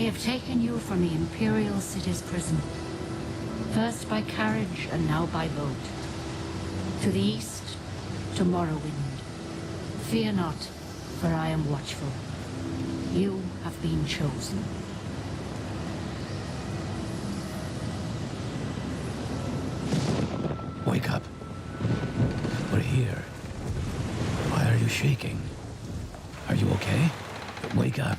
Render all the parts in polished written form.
have taken you from the Imperial City's prison, first by carriage and now by boat. To the east, to Morrowind. Fear not, for I am watchful. You have been chosen. Wake up. We're here. Why are you shaking? Are you okay? Wake up.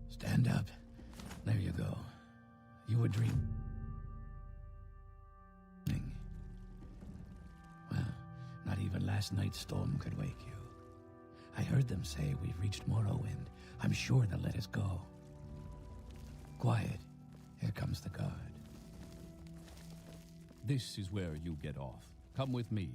Stand up. There you go. You were dreaming. Well, not even last night's storm could wake you. I heard them say we've reached Morrowind. I'm sure they'll let us go. Quiet. Here comes the guard. This is where you get off. Come with me.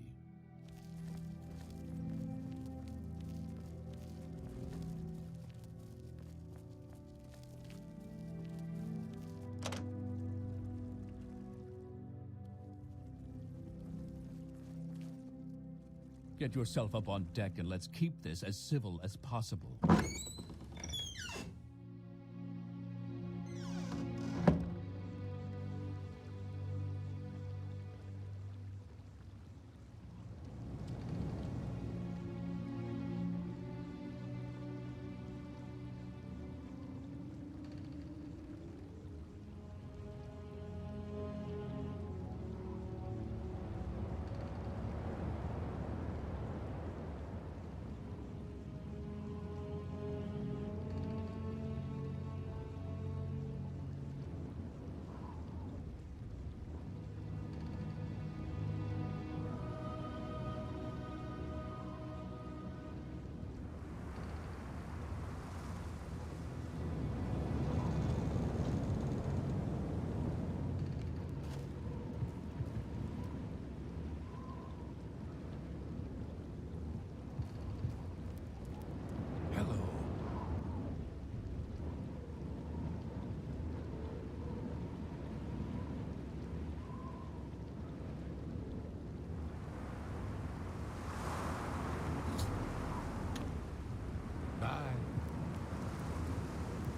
Get yourself up on deck and let's keep this as civil as possible.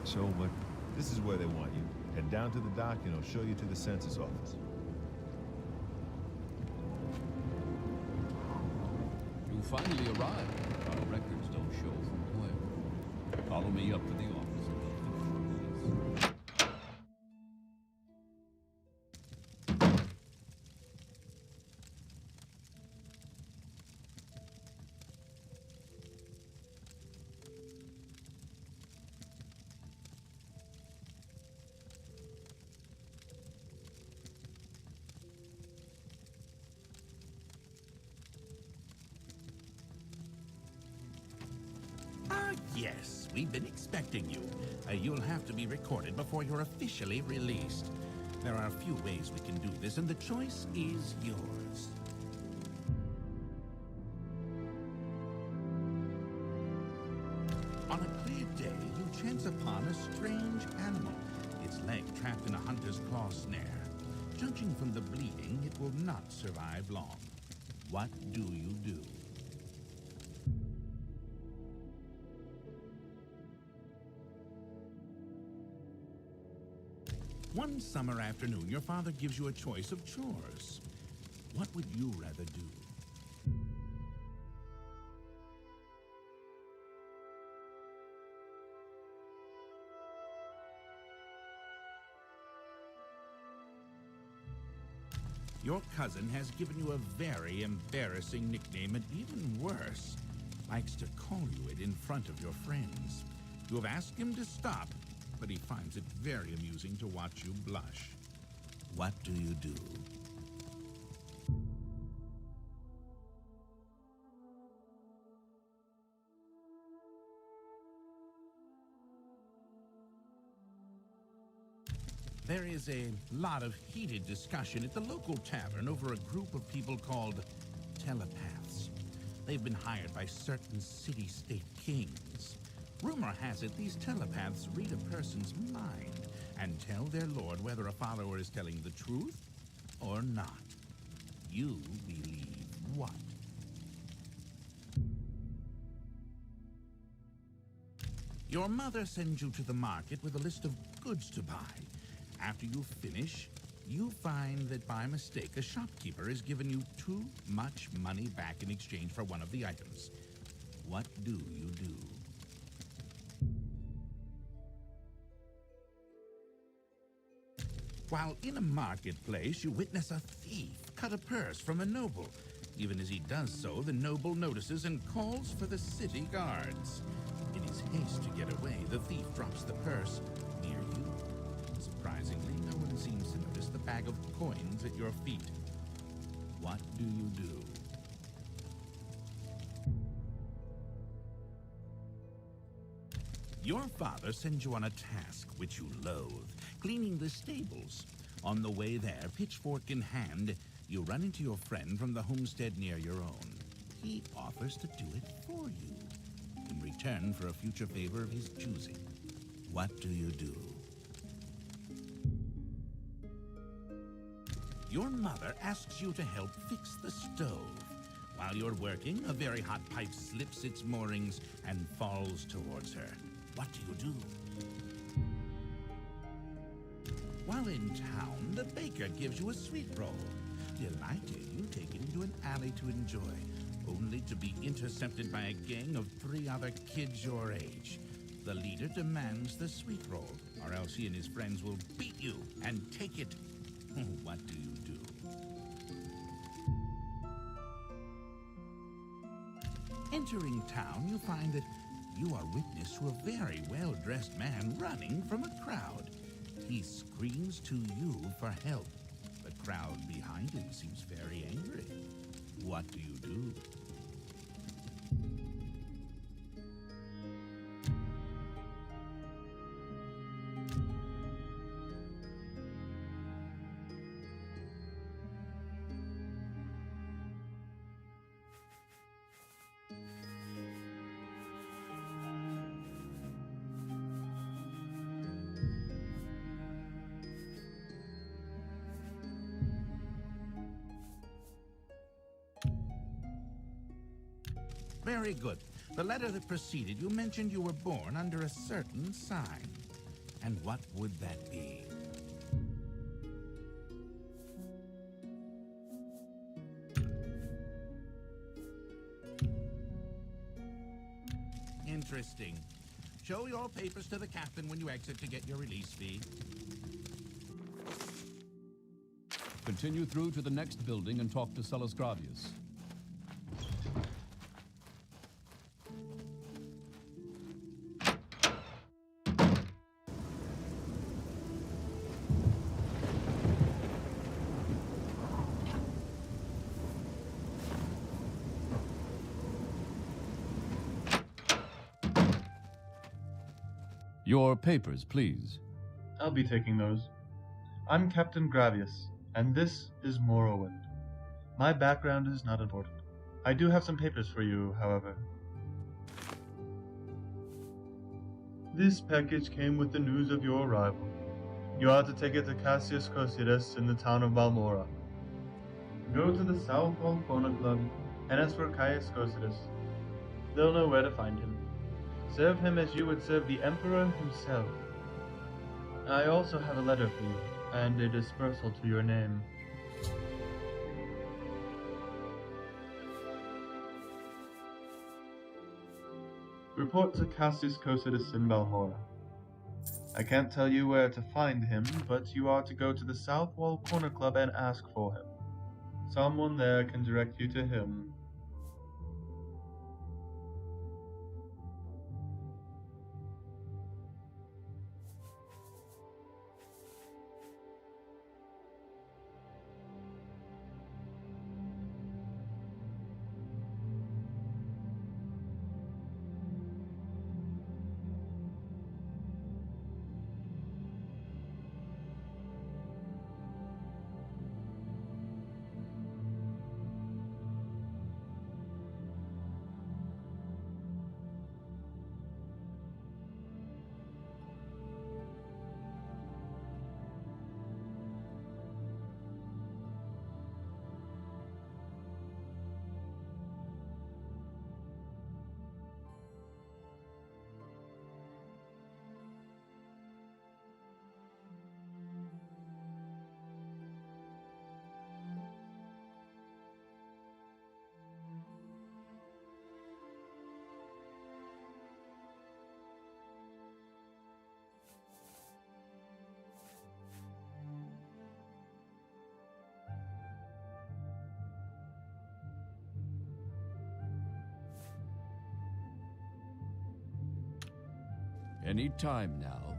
So, but this is where they want you. Head down to the dock and I'll show you to the census office. You finally arrived. Our records don't show from where. Follow me up to the office of the police. Yes, we've been expecting you. You'll have to be recorded before you're officially released. There are a few ways we can do this, and the choice is yours. On a clear day, you chance upon a strange animal, its leg trapped in a hunter's claw snare. Judging from the bleeding, it will not survive long. What do you do? One summer afternoon, your father gives you a choice of chores. What would you rather do? Your cousin has given you a very embarrassing nickname, and even worse, likes to call you it in front of your friends. You have asked him to stop, but he finds it very amusing to watch you blush. What do you do? There is a lot of heated discussion at the local tavern over a group of people called telepaths. They've been hired by certain city-state kings. Rumor has it these telepaths read a person's mind and tell their lord whether a follower is telling the truth or not. You believe what? Your mother sends you to the market with a list of goods to buy. After you finish, you find that by mistake a shopkeeper has given you too much money back in exchange for one of the items. What do you do? While in a marketplace, you witness a thief cut a purse from a noble. Even as he does so, the noble notices and calls for the city guards. In his haste to get away, the thief drops the purse near you. Surprisingly, no one seems to notice the bag of coins at your feet. What do you do? Your father sends you on a task which you loathe, cleaning the stables. On the way there, pitchfork in hand, you run into your friend from the homestead near your own. He offers to do it for you, in return for a future favor of his choosing. What do you do? Your mother asks you to help fix the stove. While you're working, a very hot pipe slips its moorings and falls towards her. What do you do? While in town, the baker gives you a sweet roll. Delighted, you take it into an alley to enjoy, only to be intercepted by a gang of 3 other kids your age. The leader demands the sweet roll, or else he and his friends will beat you and take it. What do you do? Entering town, you find that you are witness to a very well-dressed man running from a crowd. He screams to you for help. The crowd behind him seems very angry. What do you do? Very good. The letter that preceded you mentioned you were born under a certain sign. And what would that be? Interesting. Show your papers to the captain when you exit to get your release fee. Continue through to the next building and talk to Celes Gravius. Your papers, please. I'll be taking those. I'm Captain Gravius, and this is Morrowind. My background is not important. I do have some papers for you, however. This package came with the news of your arrival. You are to take it to Cassius Cosidas in the town of Balmora. Go to the South Wall Corner Club and ask for Caius Cosidas. They'll know where to find him. Serve him as you would serve the Emperor himself. I also have a letter for you, and a dispersal to your name. Report to Cassius Cosidas in Balmora. I can't tell you where to find him, but you are to go to the South Wall Corner Club and ask for him. Someone there can direct you to him. Any time now.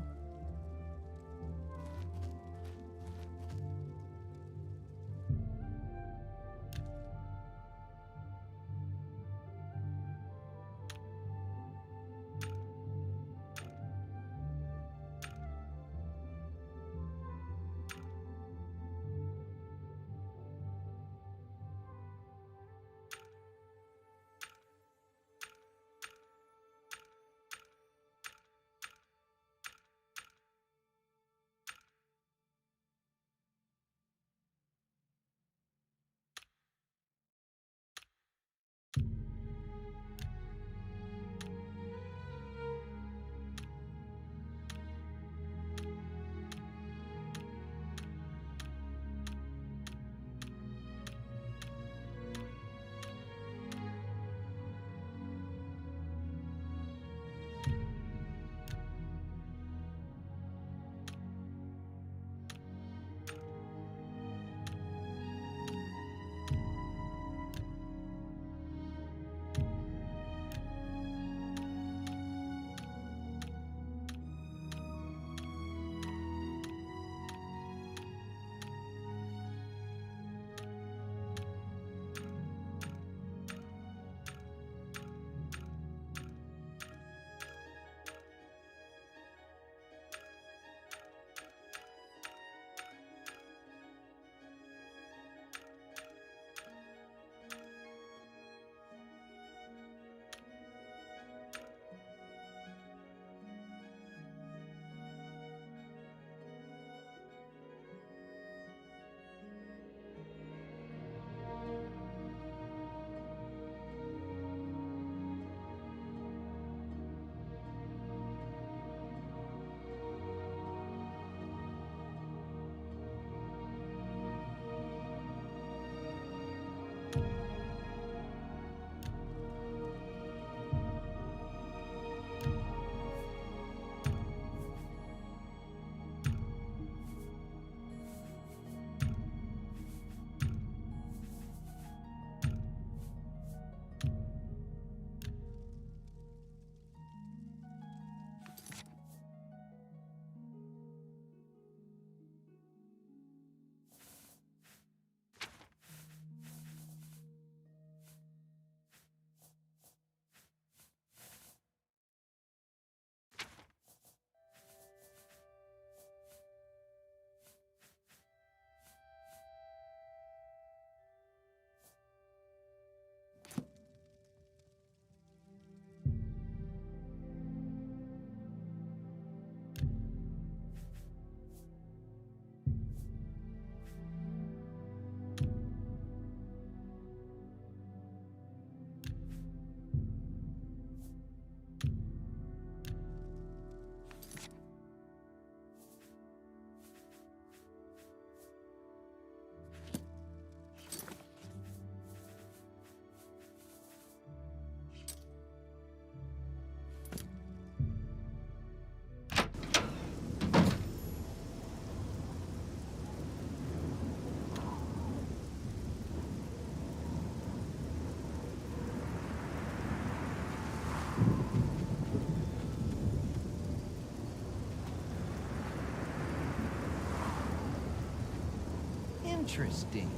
Interesting.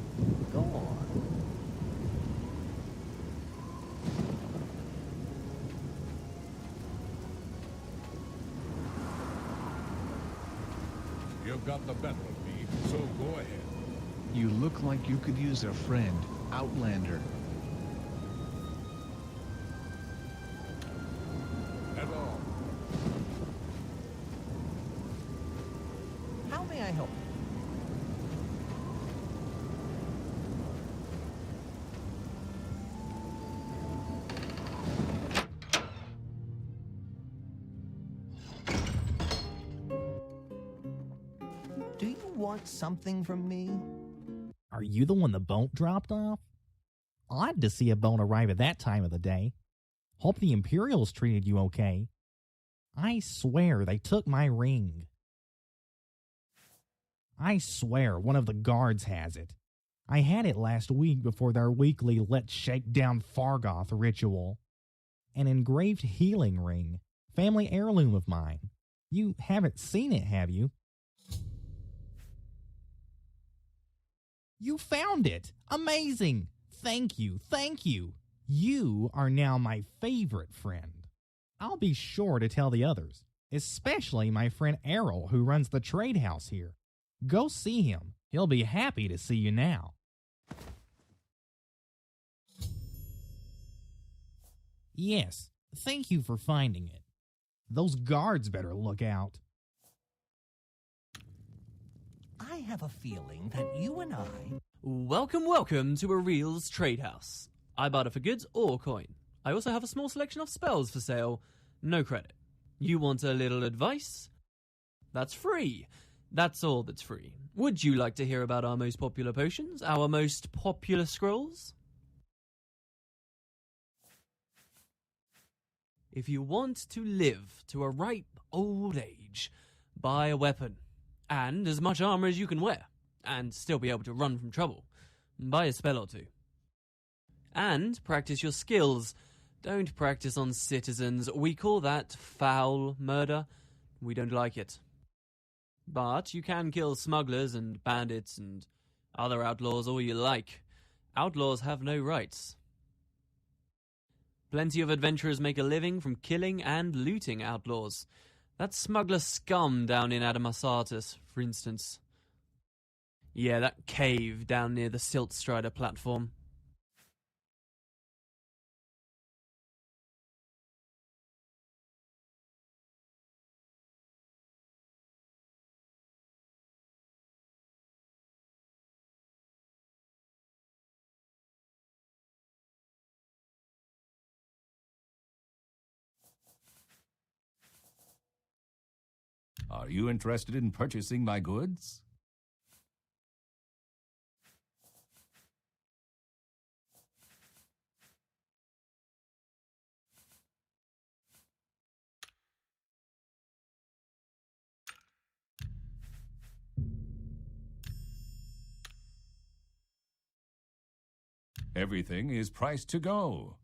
Go on. You've got the better of me, so go ahead. You look like you could use a friend, Outlander. At all. How may I help you? Do you want something from me? Are you the one the boat dropped off? Odd to see a boat arrive at that time of the day. Hope the Imperials treated you okay. I swear they took my ring. I swear one of the guards has it. I had it last week before their weekly Let's Shake Down Fargoth ritual. An engraved healing ring. Family heirloom of mine. You haven't seen it, have you? You found it! Amazing! Thank you, thank you! You are now my favorite friend. I'll be sure to tell the others, especially my friend Errol who runs the trade house here. Go see him. He'll be happy to see you now. Yes, thank you for finding it. Those guards better look out. I have a feeling that you and I... Welcome, welcome to Areel's Trade House. I barter for goods or coin. I also have a small selection of spells for sale. No credit. You want a little advice? That's free. That's all that's free. Would you like to hear about our most popular potions? Our most popular scrolls? If you want to live to a ripe old age, buy a weapon. And as much armor as you can wear. And still be able to run from trouble. Buy a spell or two. And practice your skills. Don't practice on citizens. We call that foul murder. We don't like it. But you can kill smugglers and bandits and other outlaws all you like. Outlaws have no rights. Plenty of adventurers make a living from killing and looting outlaws. That smuggler scum down in Adamasartus, for instance. Yeah, that cave down near the Siltstrider platform. Are you interested in purchasing my goods? Everything is priced to go.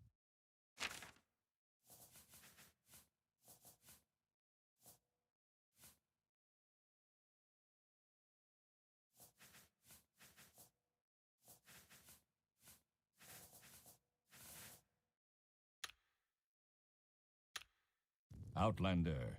Outlander.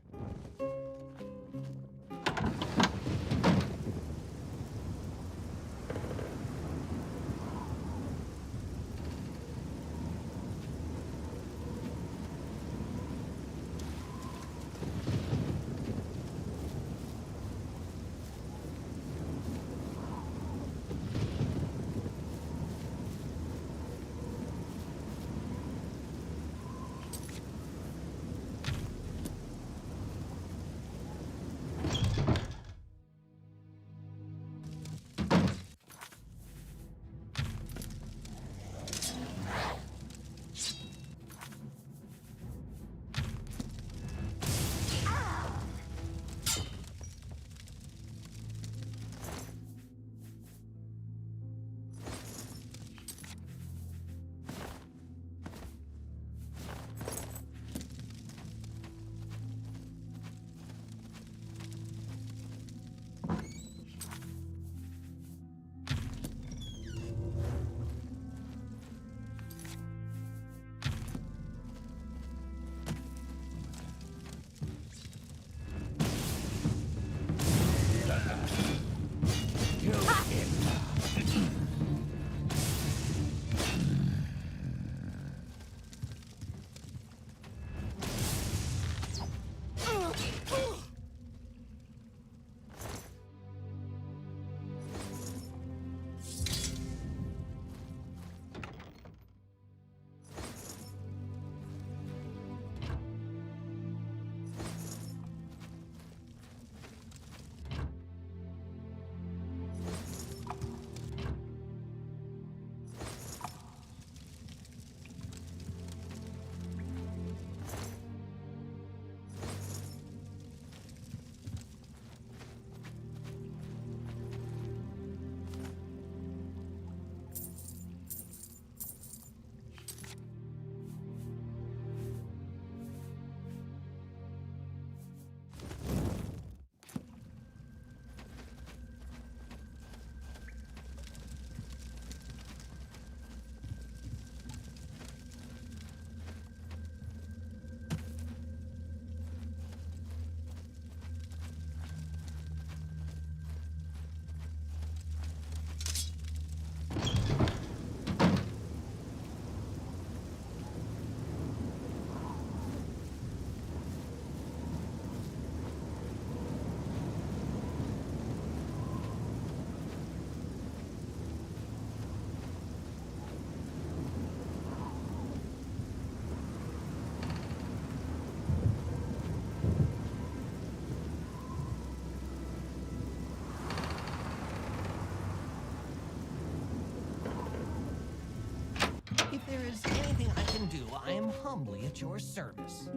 If there is anything I can do, I am humbly at your service.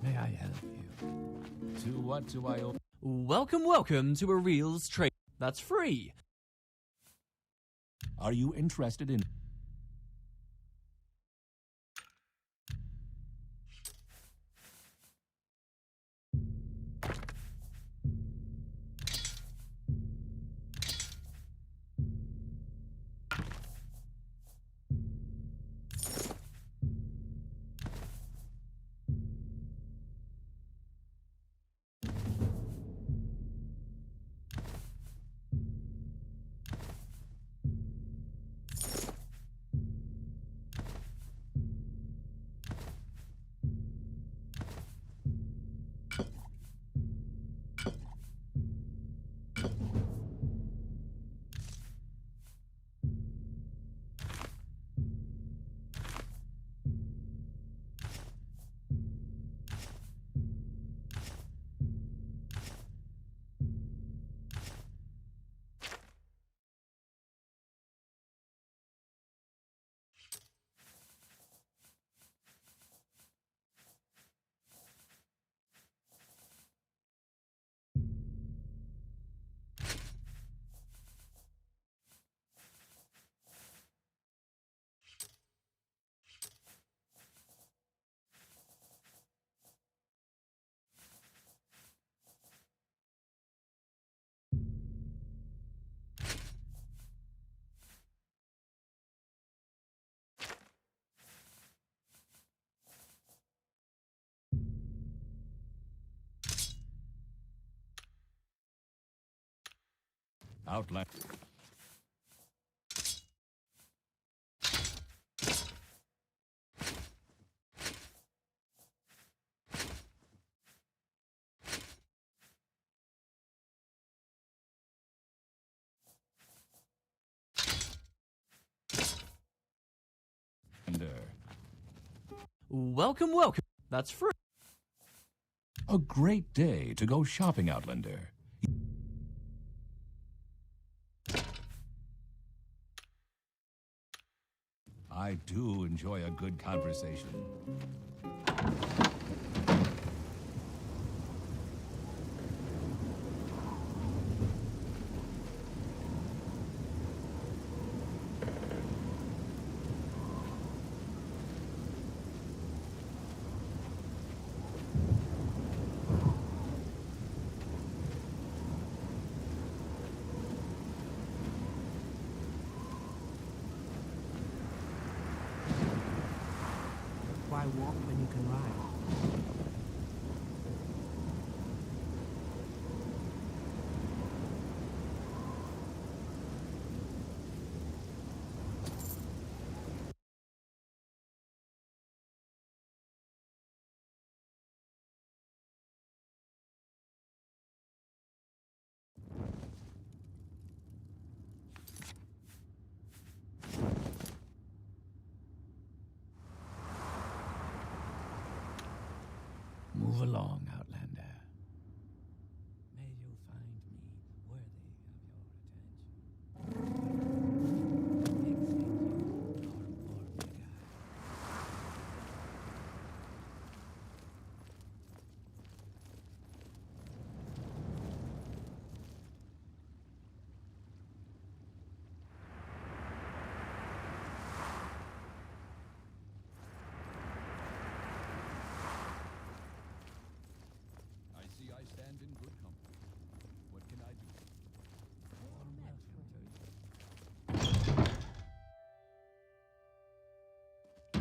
May I help you? To what do I owe? Welcome to a Reels trade. That's free. Are you interested in? Outland. Welcome. That's free. A great day to go shopping, Outlander. I do enjoy a good conversation. Why walk when you can ride? Move along, Outlander. May you find me worthy of your attention. I see I stand in good company. What can I do?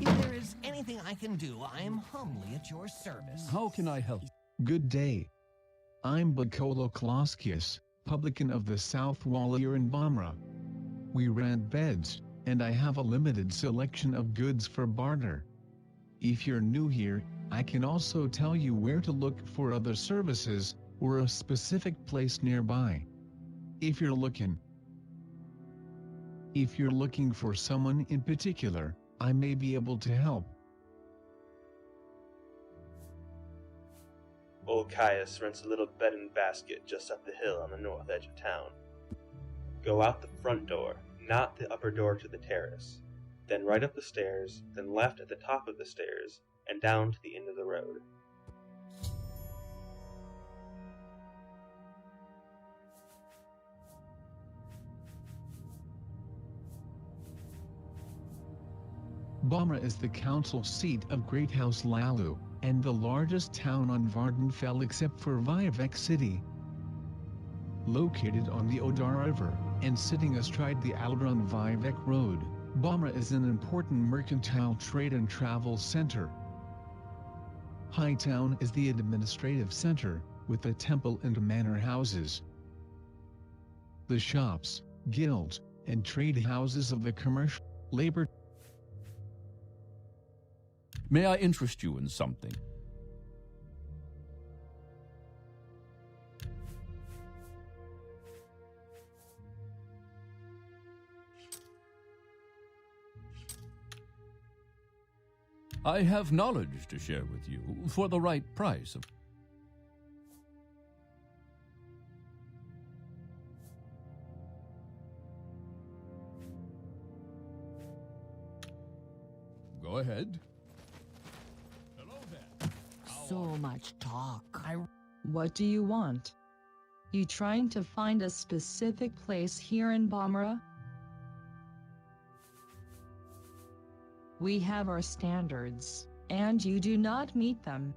If there is anything I can do, I am humbly at your service. How can I help? Good day. I'm Bacolo Kloskius, publican of the South Wall here in Vamra. We rent beds, and I have a limited selection of goods for barter. If you're new here, I can also tell you where to look for other services, or a specific place nearby. If you're looking for someone in particular, I may be able to help. Old Caius rents a little bed and basket just up the hill on the north edge of town. Go out the front door, not the upper door to the terrace. then right up the stairs, then left at the top of the stairs, and down to the end of the road. Bamra is the council seat of Great House Lalu, and the largest town on Vardenfell except for Vivek City. Located on the Odar River, and sitting astride the Aldrun Vivek Road, Bamra is an important mercantile trade and travel center. Hightown is the administrative center, with a temple and manor houses. The shops, guilds, and trade houses of the commercial, labor. May I interest you in something? I have knowledge to share with you for the right price. Go ahead. Hello there. So much talk. What do you want? You trying to find a specific place here in Bamra? We have our standards, and you do not meet them.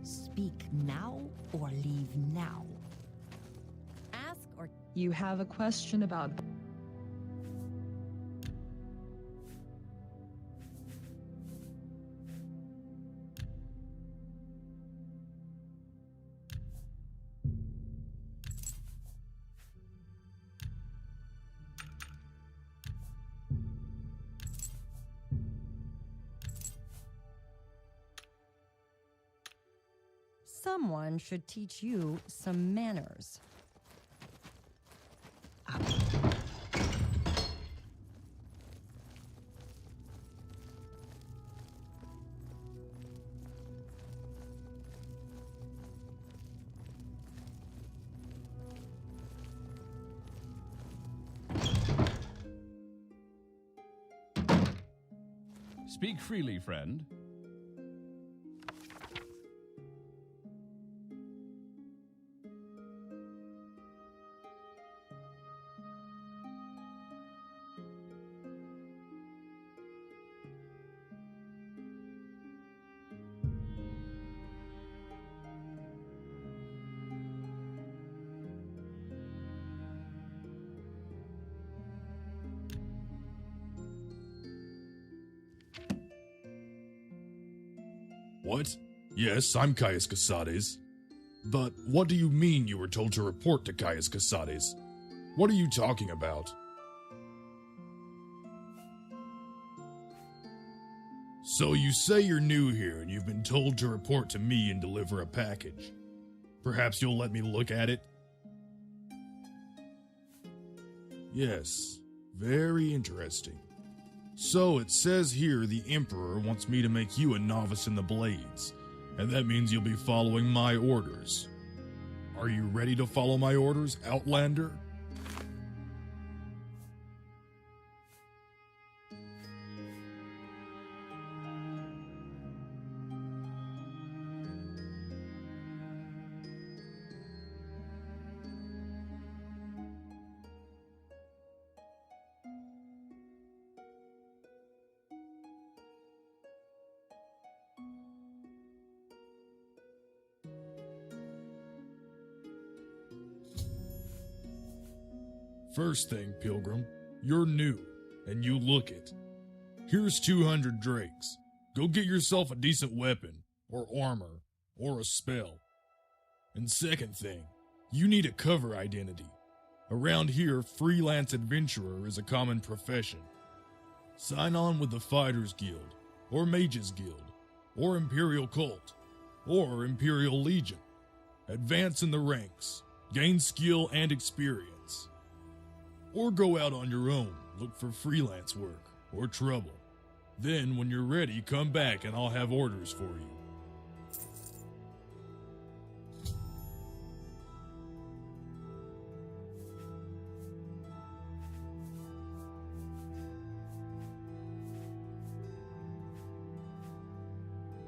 Speak now or leave now. Ask or... You have a question about... Someone should teach you some manners. Speak freely, friend. What? Yes, I'm Caius Casades. But what do you mean you were told to report to Caius Casades? What are you talking about? So you say you're new here and you've been told to report to me and deliver a package. Perhaps you'll let me look at it? Yes, very interesting. So it says here the Emperor wants me to make you a novice in the Blades, and that means you'll be following my orders. Are you ready to follow my orders, Outlander? First thing, Pilgrim, you're new, and you look it. Here's 200 drakes. Go get yourself a decent weapon, or armor, or a spell. And second thing, you need a cover identity. Around here, freelance adventurer is a common profession. Sign on with the Fighters Guild, or Mages Guild, or Imperial Cult, or Imperial Legion. Advance in the ranks, gain skill and experience. Or go out on your own, look for freelance work, or trouble. Then, when you're ready, come back and I'll have orders for you.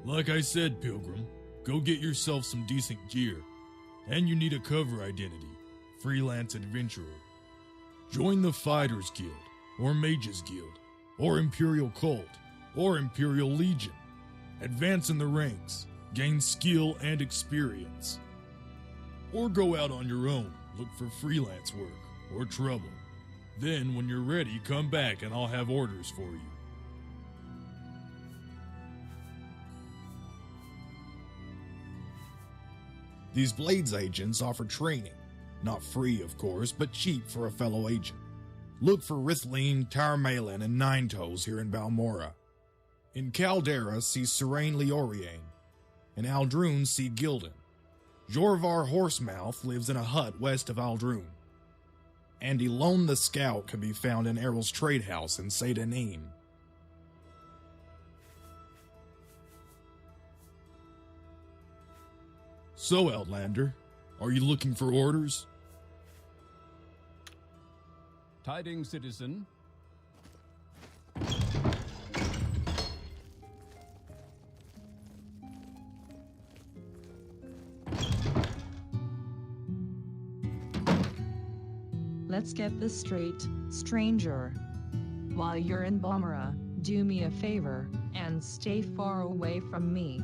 Like I said, Pilgrim, go get yourself some decent gear. And you need a cover identity, freelance adventurer. Join the Fighters Guild, or Mages Guild, or Imperial Cult, or Imperial Legion. Advance in the ranks, gain skill and experience. Or go out on your own, look for freelance work, or trouble. Then, when you're ready, come back and I'll have orders for you. These Blades agents offer training. Not free, of course, but cheap for a fellow agent. Look for Rithleen, Tarmalin, and Ninetoes here in Balmora. In Caldera, see Serene Leoriane. In Aldrune, see Gildan. Jorvar Horsemouth lives in a hut west of Aldrune. And Elone the Scout can be found in Errol's Trade House in Seydanim. So, Outlander, are you looking for orders? Tidings, citizen. Let's get this straight, stranger. While you're in Balmora, do me a favor, and stay far away from me.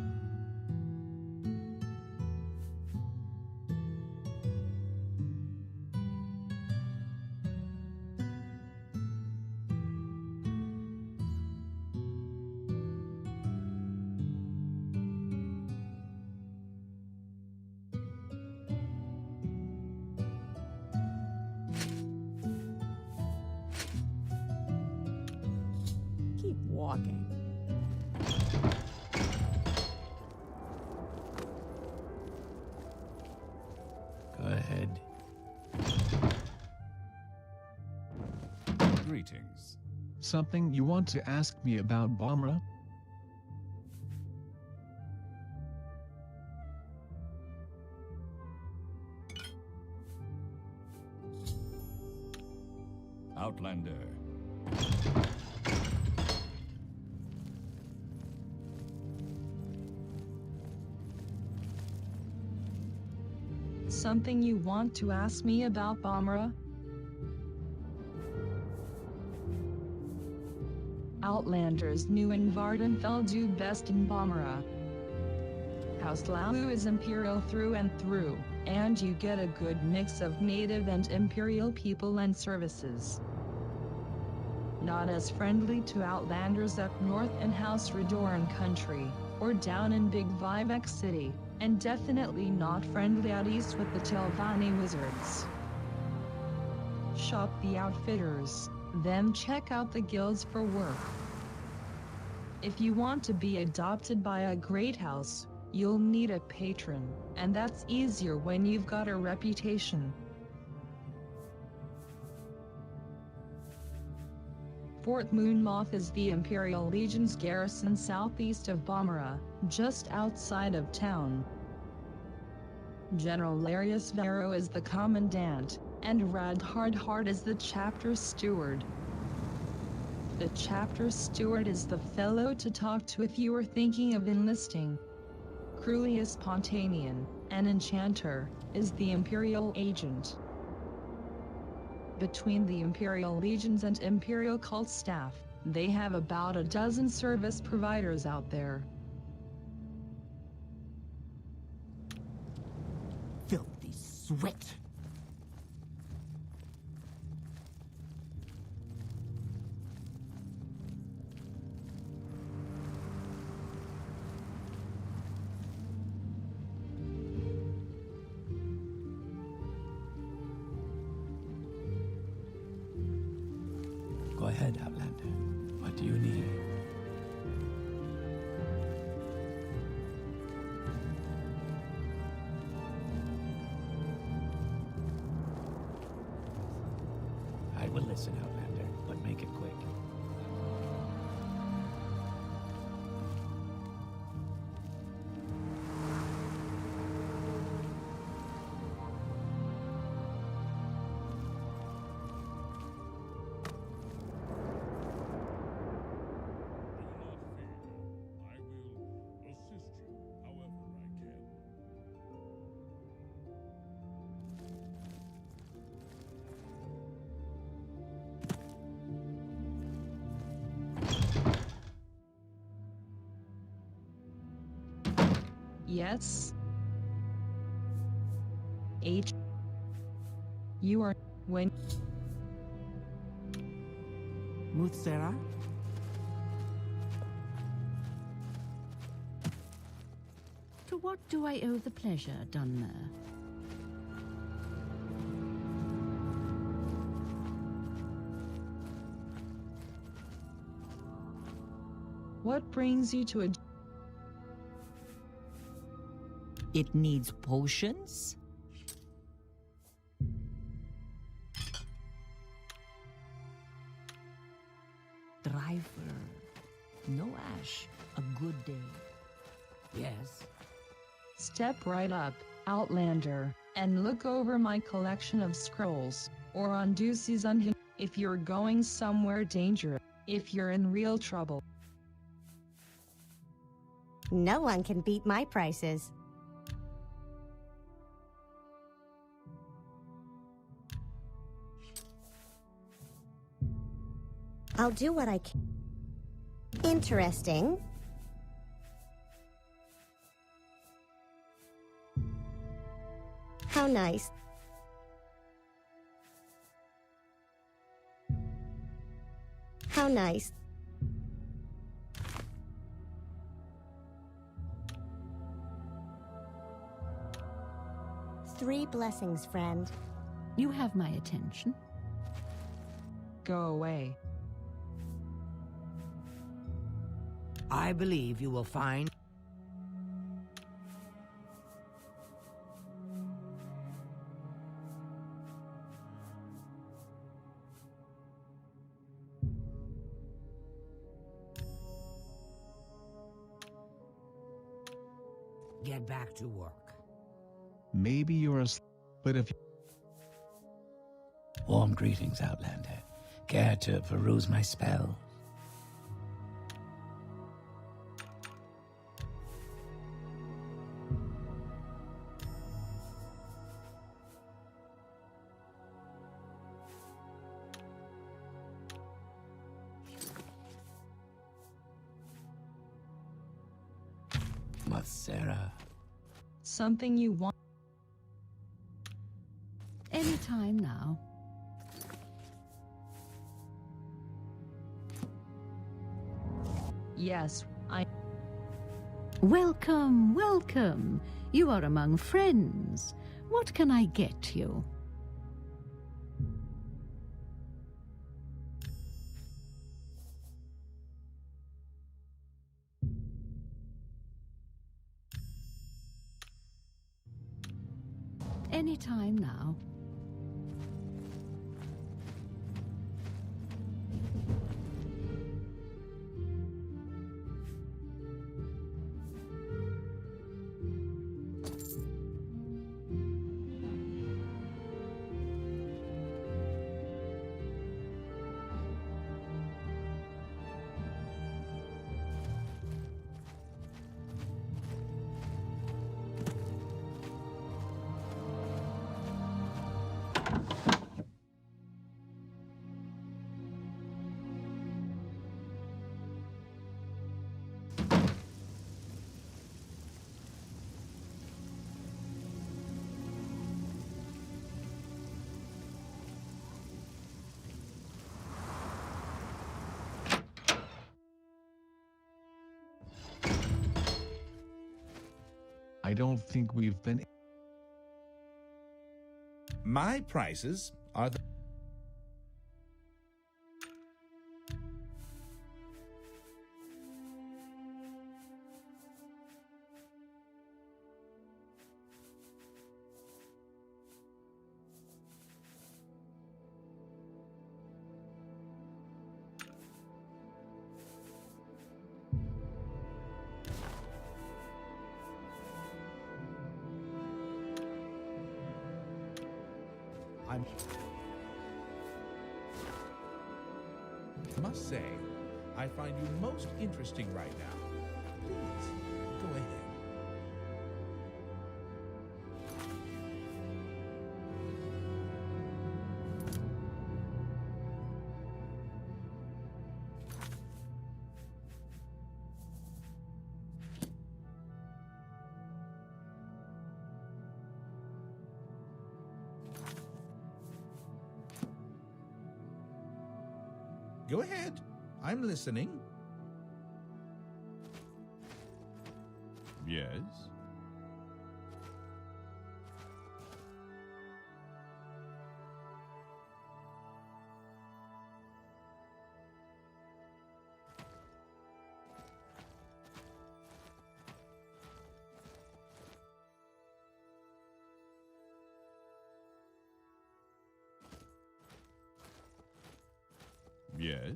Keep walking. Go ahead. Greetings. Something you want to ask me about Balmora? Outlander. Something you want to ask me about Balmora? Outlanders new in Vardenfell do best in Balmora. House Lalu is Imperial through and through, and you get a good mix of native and Imperial people and services. Not as friendly to Outlanders up north in House Redoran country, or down in Big Vivek City, and definitely not friendly out east with the Telvanni wizards. Shop the outfitters, then check out the guilds for work. If you want to be adopted by a great house, you'll need a patron, and that's easier when you've got a reputation. Fort Moonmoth is the Imperial Legion's garrison southeast of Balmora, just outside of town. General Larius Vero is the commandant, and Radhard Hart is the chapter steward. The chapter steward is the fellow to talk to if you are thinking of enlisting. Crulius Pontanian, an enchanter, is the Imperial agent. Between the Imperial Legions and Imperial Cult staff, they have about a dozen service providers out there. Filthy sweat. Go ahead, Outlander. What do you need? I will listen, Outlander, but make it quick. Yes. H. You are when Mutsera? To what do I owe the pleasure, Dunmer? what brings you to a It needs potions? Driver. No ash. A good day. Yes. Step right up, Outlander, and look over my collection of scrolls, or on Ducey's Unhinged. If you're going somewhere dangerous, if you're in real trouble. No one can beat my prices. I'll do what I can. Interesting. How nice. How nice. Three blessings, friend. You have my attention. Go away. I believe you will find... Get back to work. Maybe you're but if Warm greetings, Outlander. Care to peruse my spell? Sarah. Something you want? Anytime now. Yes, I... Welcome, welcome. You are among friends. What can I get you? Anytime now. I don't think we've been... My prices are the... I must say, I find you most interesting right now. Please, go ahead. Go ahead. I'm listening. Yes? Yes?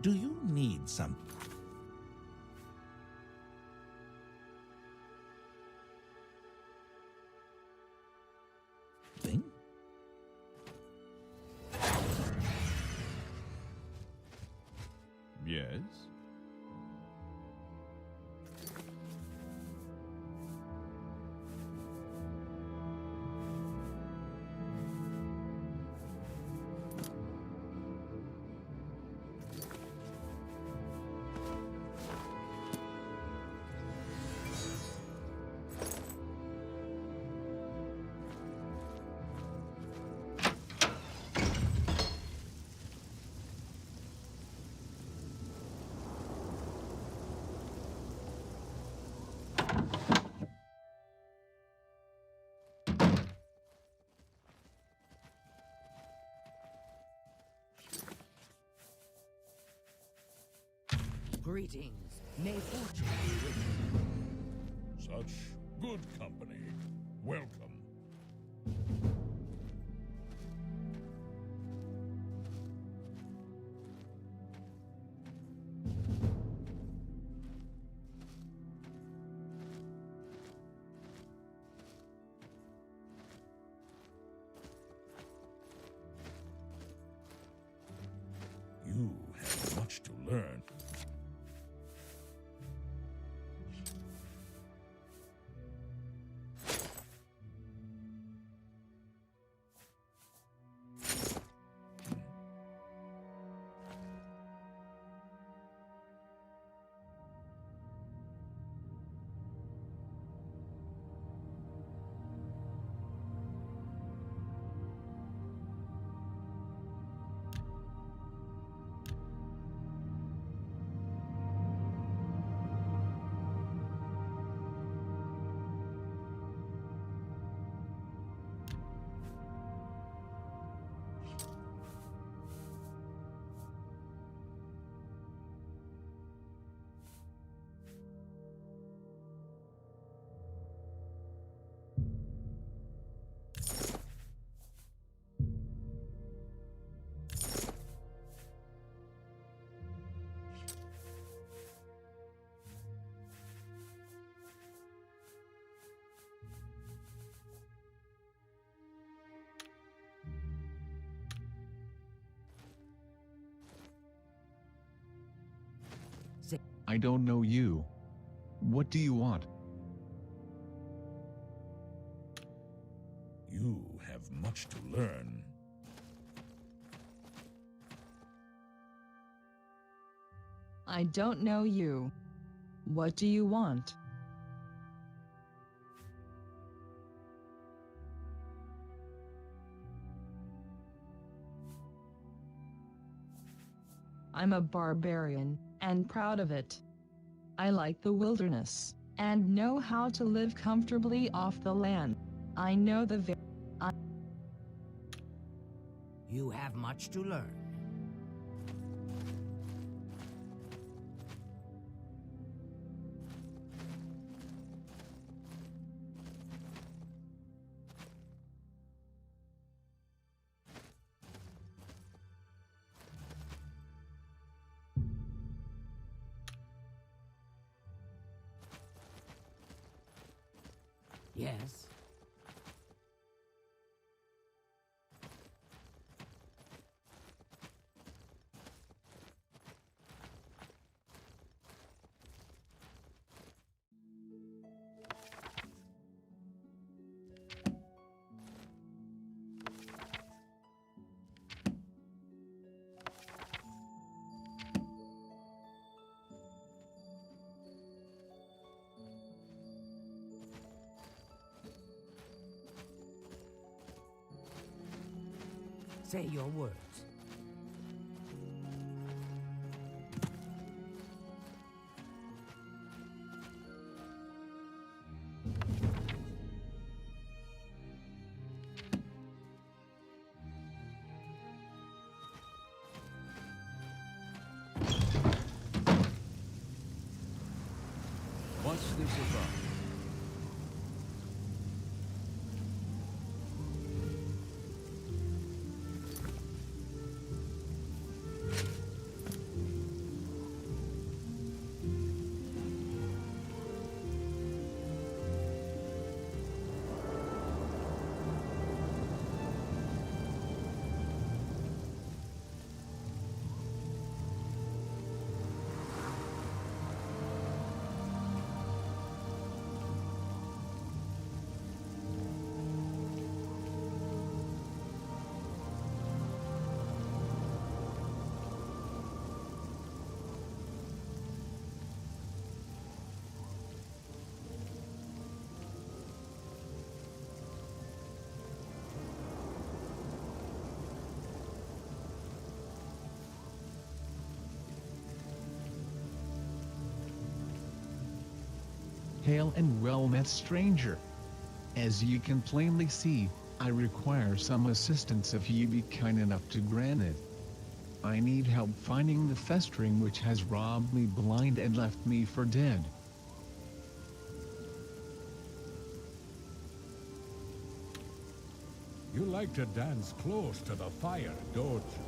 Do you need some? Thing? Yes? Greetings. May fortune be with you. Such good company. Welcome. You have much to learn. I don't know you. What do you want? You have much to learn. I don't know you. What do you want? I'm a barbarian, and proud of it. I like the wilderness, and know how to live comfortably off the land. I know the You have much to learn. Yes. Say your words. What's this about? Hail and well met, stranger. As you can plainly see, I require some assistance if ye be kind enough to grant it. I need help finding the festering which has robbed me blind and left me for dead. You like to dance close to the fire, don't you?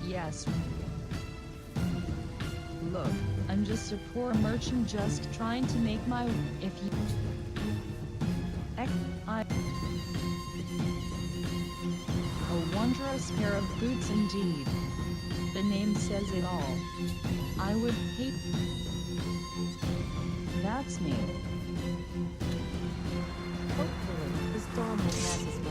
Yes. Look, I'm just a poor merchant just trying to make my... If you... A wondrous pair of boots indeed. The name says it all. I would hate... That's me. Hopefully, the storm will pass us by.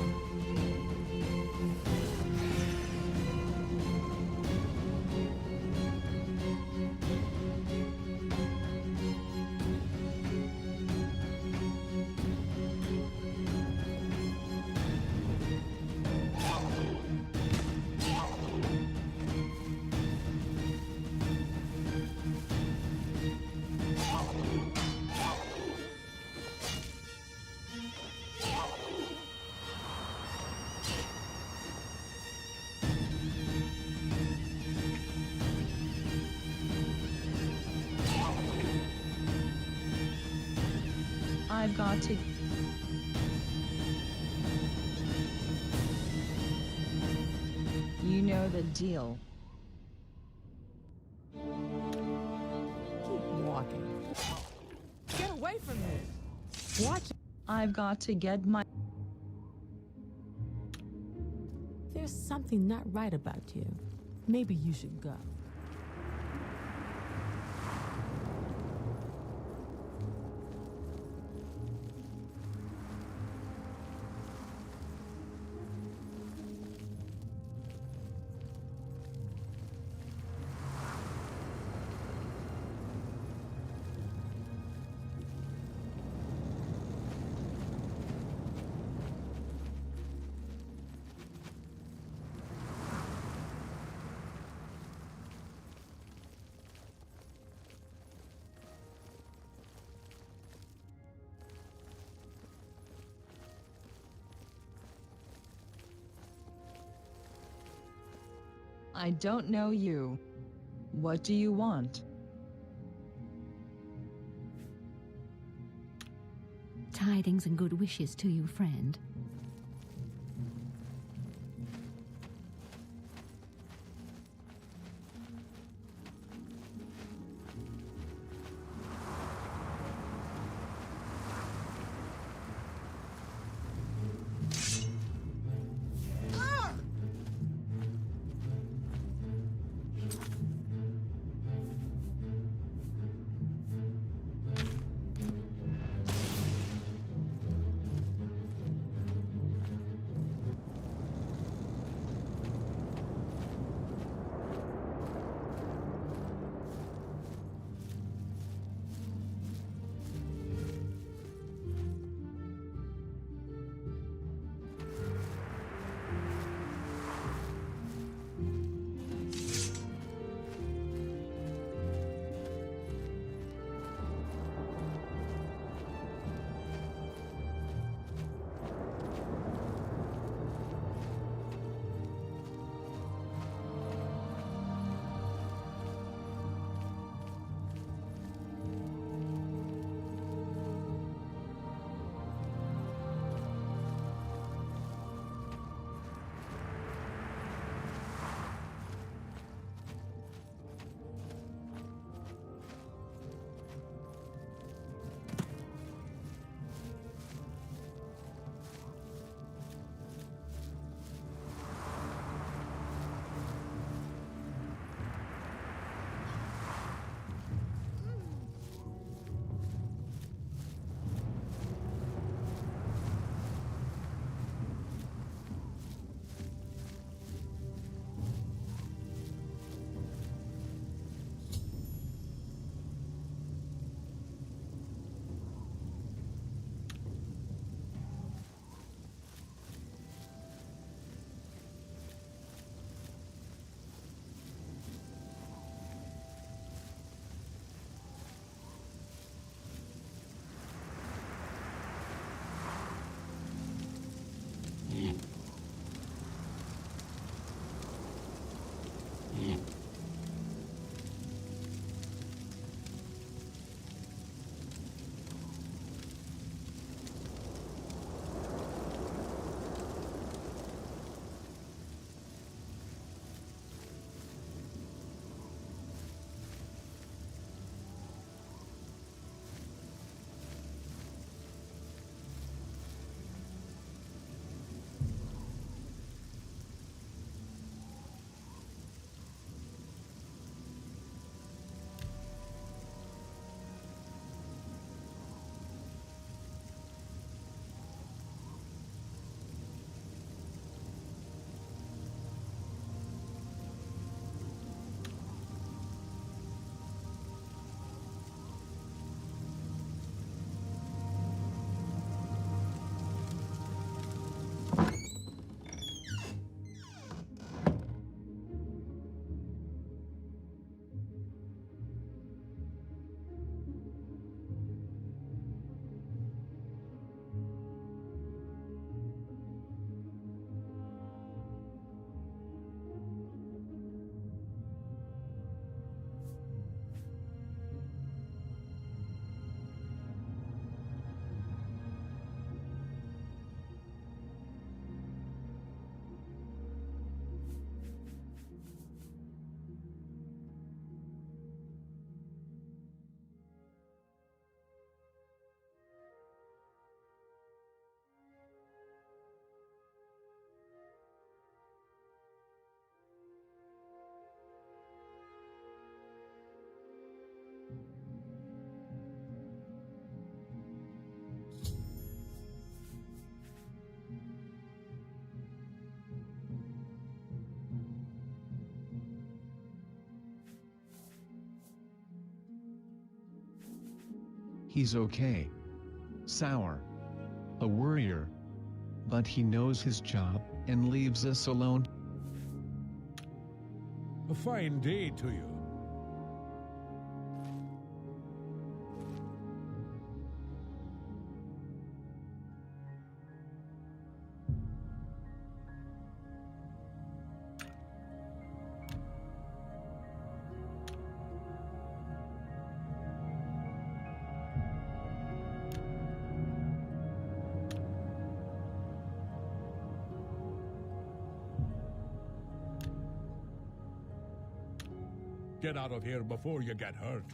I've got to... You know the deal. Keep walking. Get away from me! Watch. I've got to get my... There's something not right about you. Maybe you should go. I don't know you. What do you want? Tidings and good wishes to you, friend. He's okay. Sour. A worrier. But he knows his job, and leaves us alone. A fine day to you. Get out of here before you get hurt.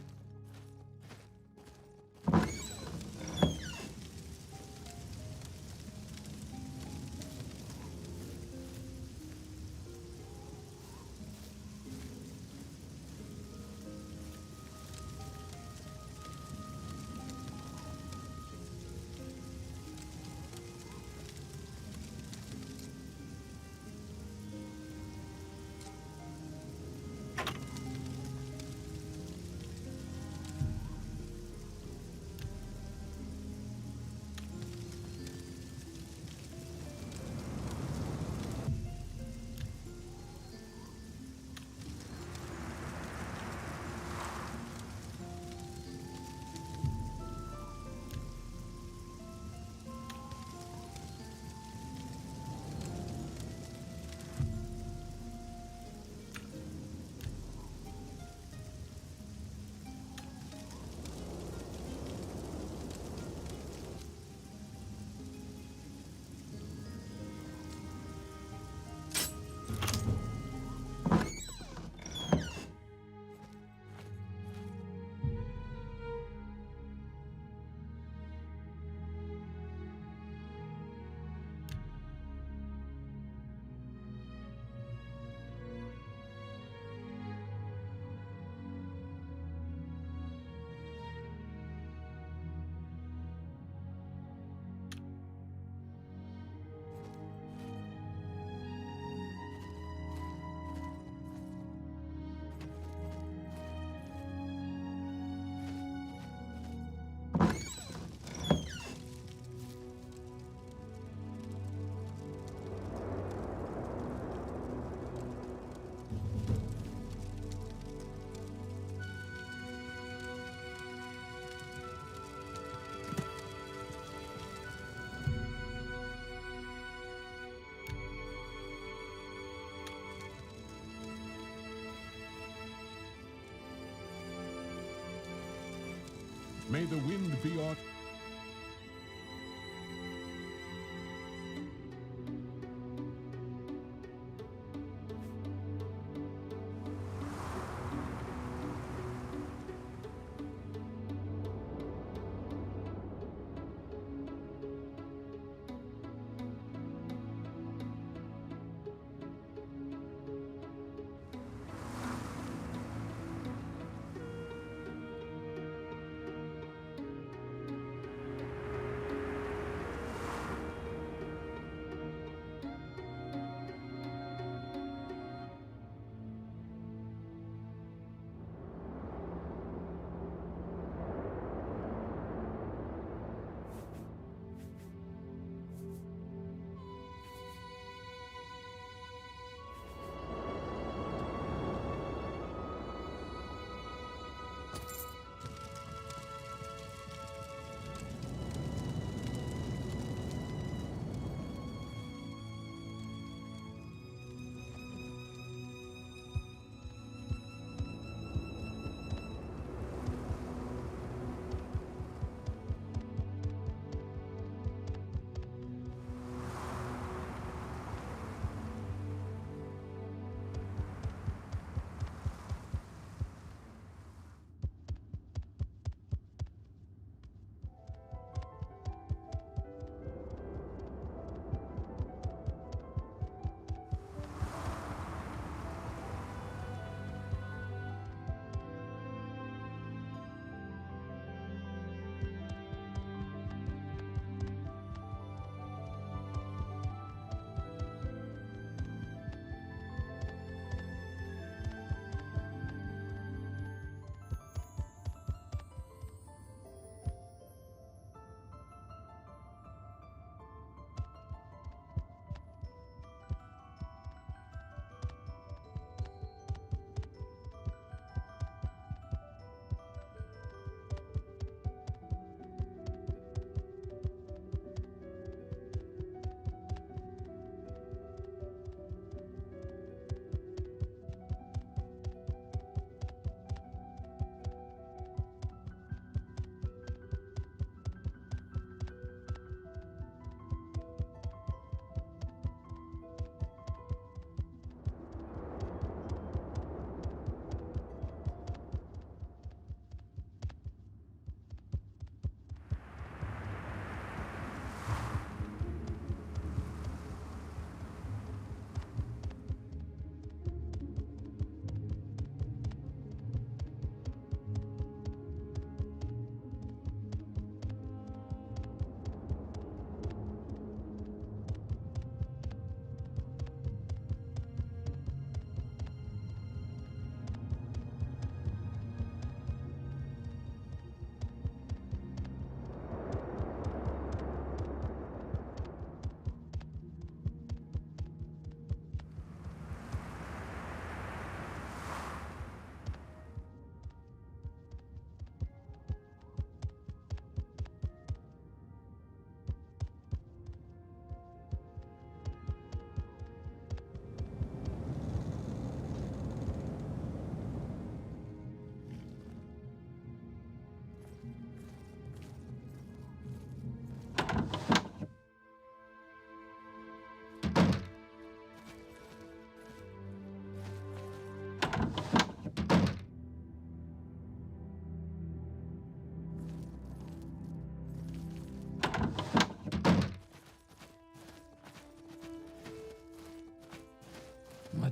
May the wind be on.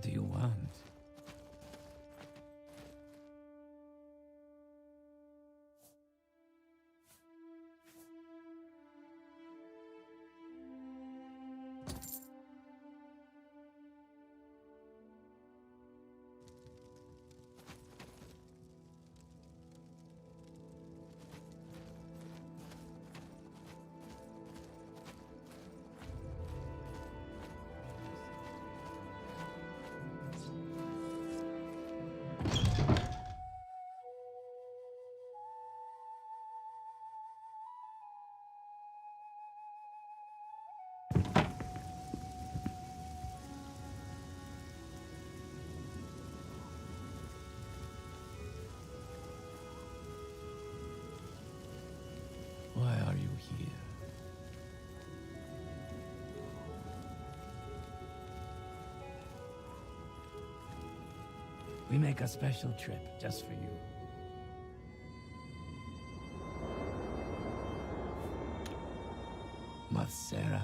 do you want? Why are you here? We make a special trip just for you. Masera.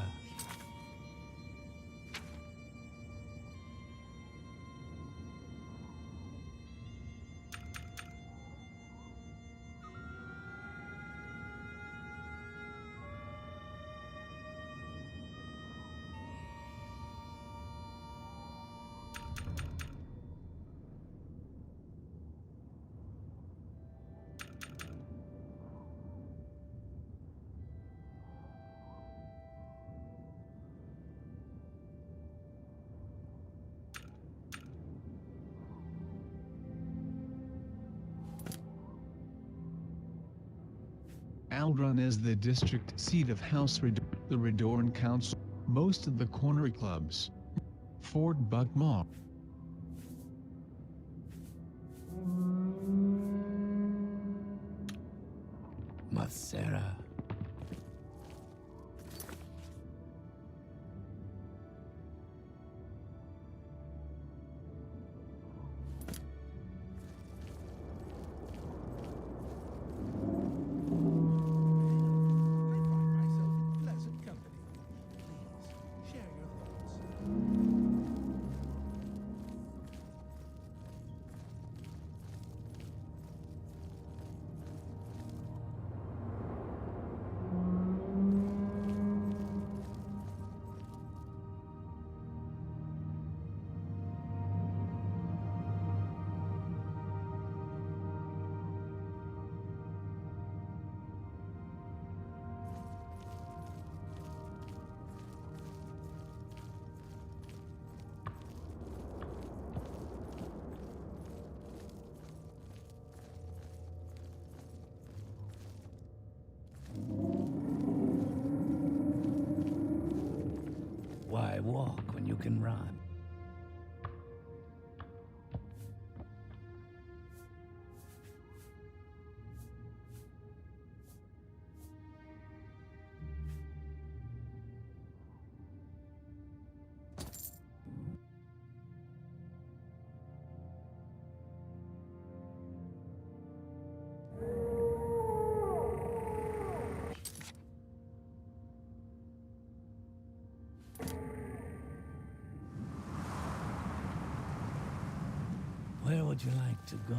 Aldrun is the district seat of House the Redorn Council, most of the corner clubs. Fort Buckmaw. Masera. Why walk when you can run? Where would you like to go?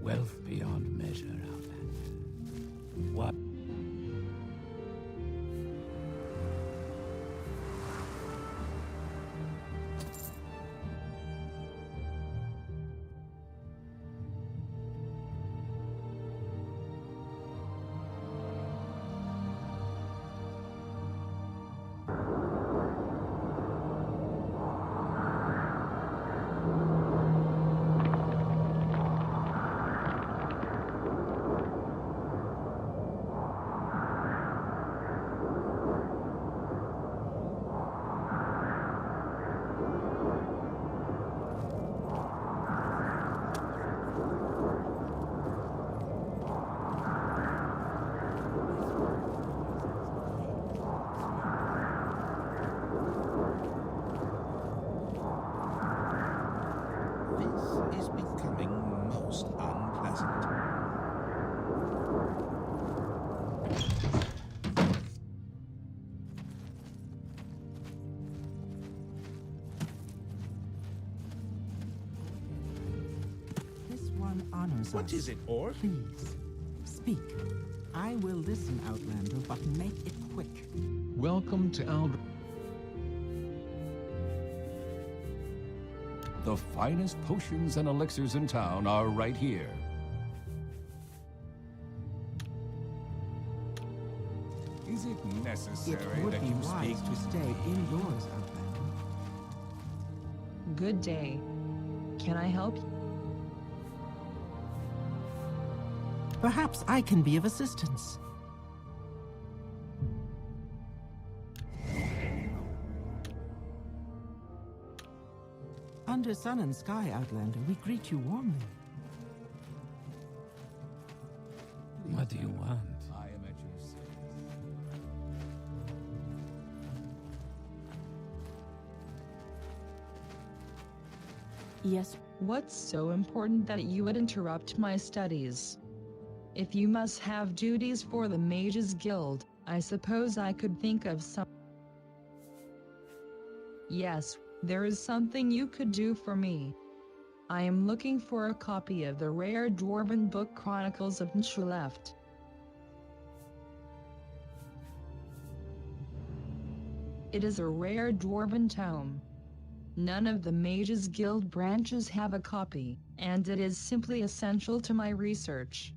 Wealth beyond measure, Outlander. What? This is becoming most unpleasant. This one honors us. What is it, Orc? Please, speak. I will listen, Outlander, but make it quick. Welcome to Ald. The finest potions and elixirs in town are right here. Is it necessary It would that be you wise speak to stay indoors, Outlander. Good day. Can I help you? Perhaps I can be of assistance. Under sun and sky, Outlander, we greet you warmly. What do you want? I am at your service. Yes. What's so important that you would interrupt my studies? If you must have duties for the Mages Guild, I suppose I could think of some. Yes, there is something you could do for me. I am looking for a copy of the rare Dwarven book Chronicles of Nchleft. It is a rare Dwarven tome. None of the Mages Guild branches have a copy, and it is simply essential to my research.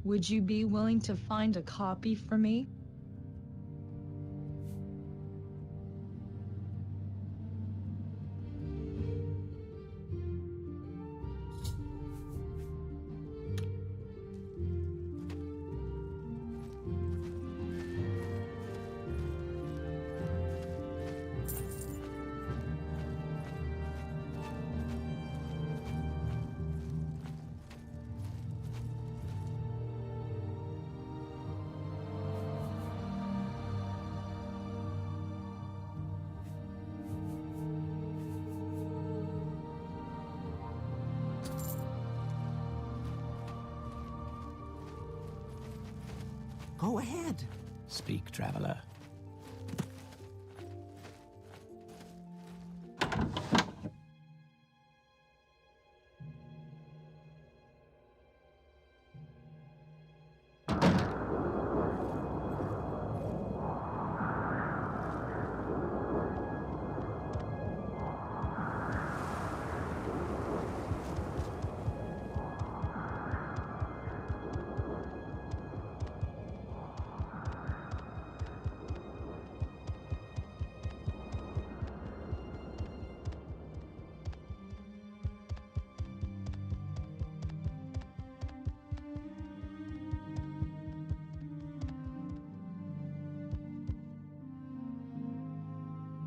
Would you be willing to find a copy for me? Go ahead. Speak, traveler.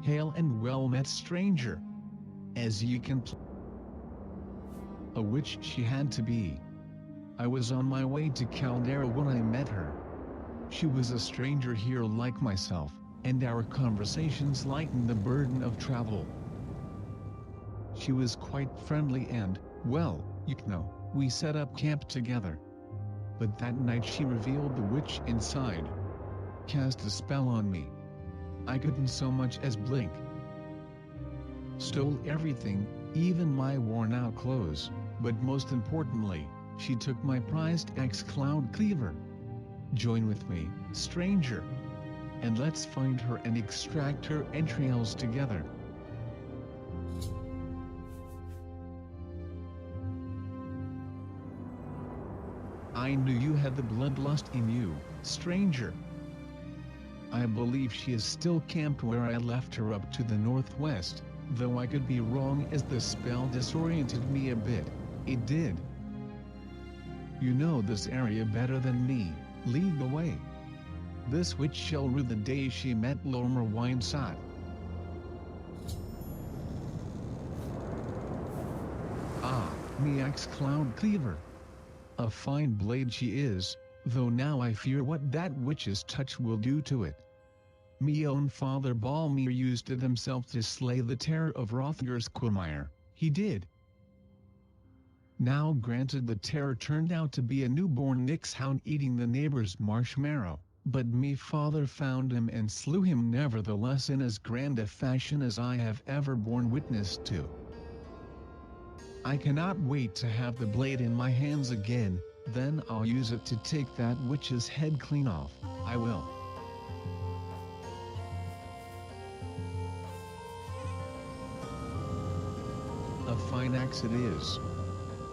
Hail and well met, stranger. As you can a witch she had to be. I was on my way to Caldera when I met her. She was a stranger here like myself, and our conversations lightened the burden of travel. She was quite friendly and, well, you know, we set up camp together. But that night she revealed the witch inside. Cast a spell on me. I couldn't so much as blink. Stole everything, even my worn-out clothes, but most importantly, she took my prized X-Cloud Cleaver. Join with me, stranger. And let's find her and extract her entrails together. I knew you had the bloodlust in you, stranger. I believe she is still camped where I left her up to the northwest, though I could be wrong as the spell disoriented me a bit. It did. You know this area better than me. Lead the way. This witch shall rue the day she met Lomer Winesot. Ah, me X-Cloud Cleaver. A fine blade she is, though now I fear what that witch's touch will do to it. Me own father Balmir used it himself to slay the terror of Hrothgar's Quimire, he did. Now granted the terror turned out to be a newborn nixhound eating the neighbor's marshmallow, but me father found him and slew him nevertheless in as grand a fashion as I have ever borne witness to. I cannot wait to have the blade in my hands again, then I'll use it to take that witch's head clean off, I will. A fine axe it is.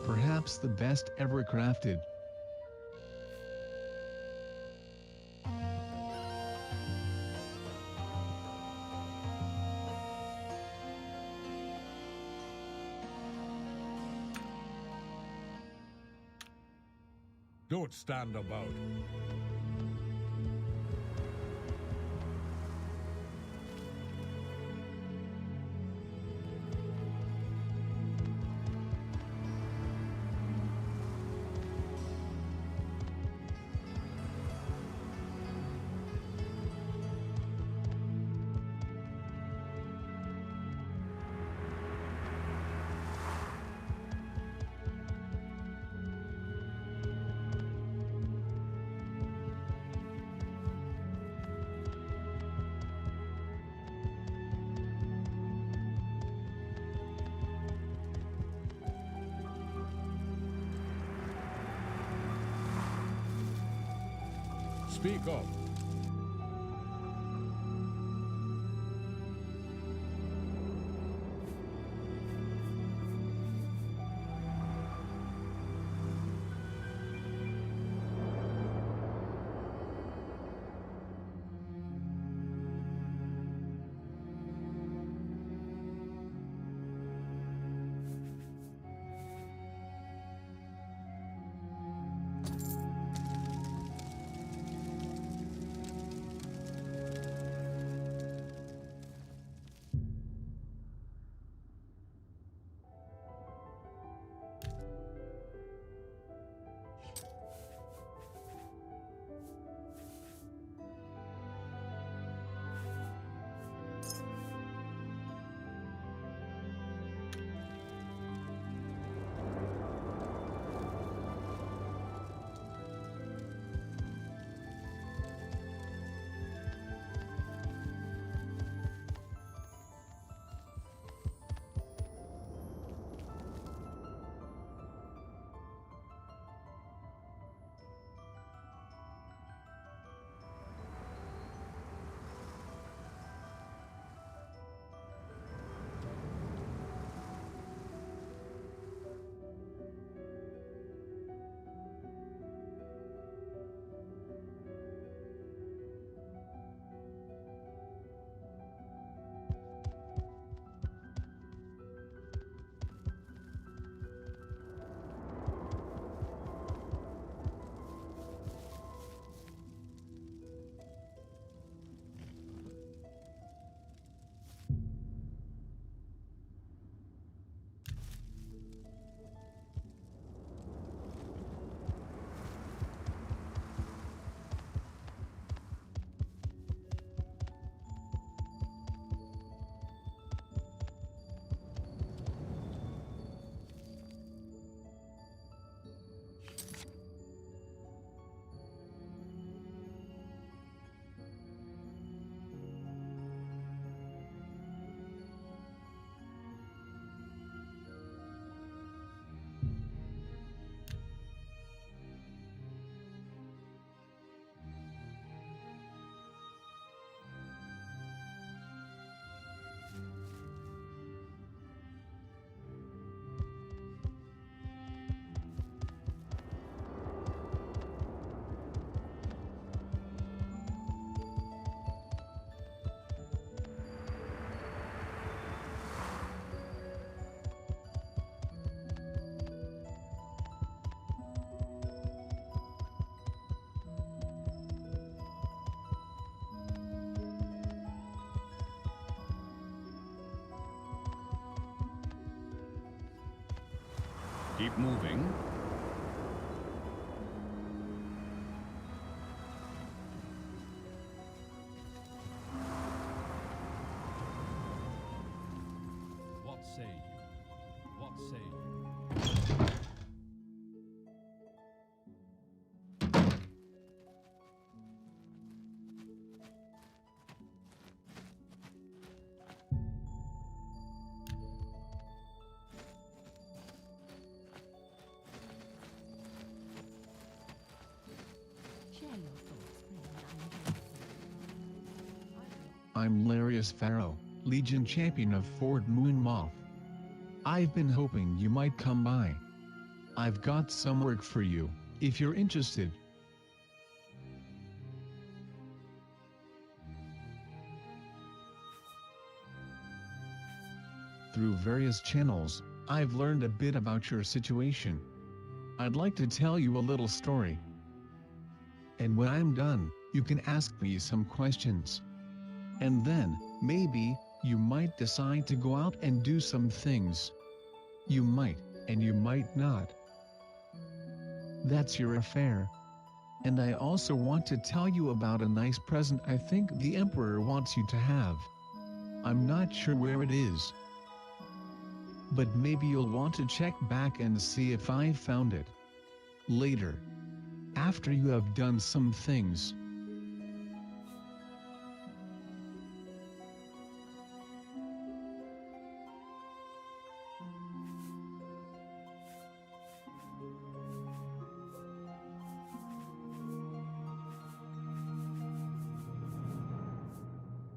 Perhaps the best ever crafted. Don't stand about. Speak up. Keep moving. What say you? What say you? I'm Larius Pharaoh, Legion Champion of Fort Moonmoth. I've been hoping you might come by. I've got some work for you, if you're interested. Through various channels, I've learned a bit about your situation. I'd like to tell you a little story. And when I'm done, you can ask me some questions. And then, maybe, you might decide to go out and do some things. You might, and you might not. That's your affair. And I also want to tell you about a nice present I think the Emperor wants you to have. I'm not sure where it is. But maybe you'll want to check back and see if I found it. Later. After you have done some things.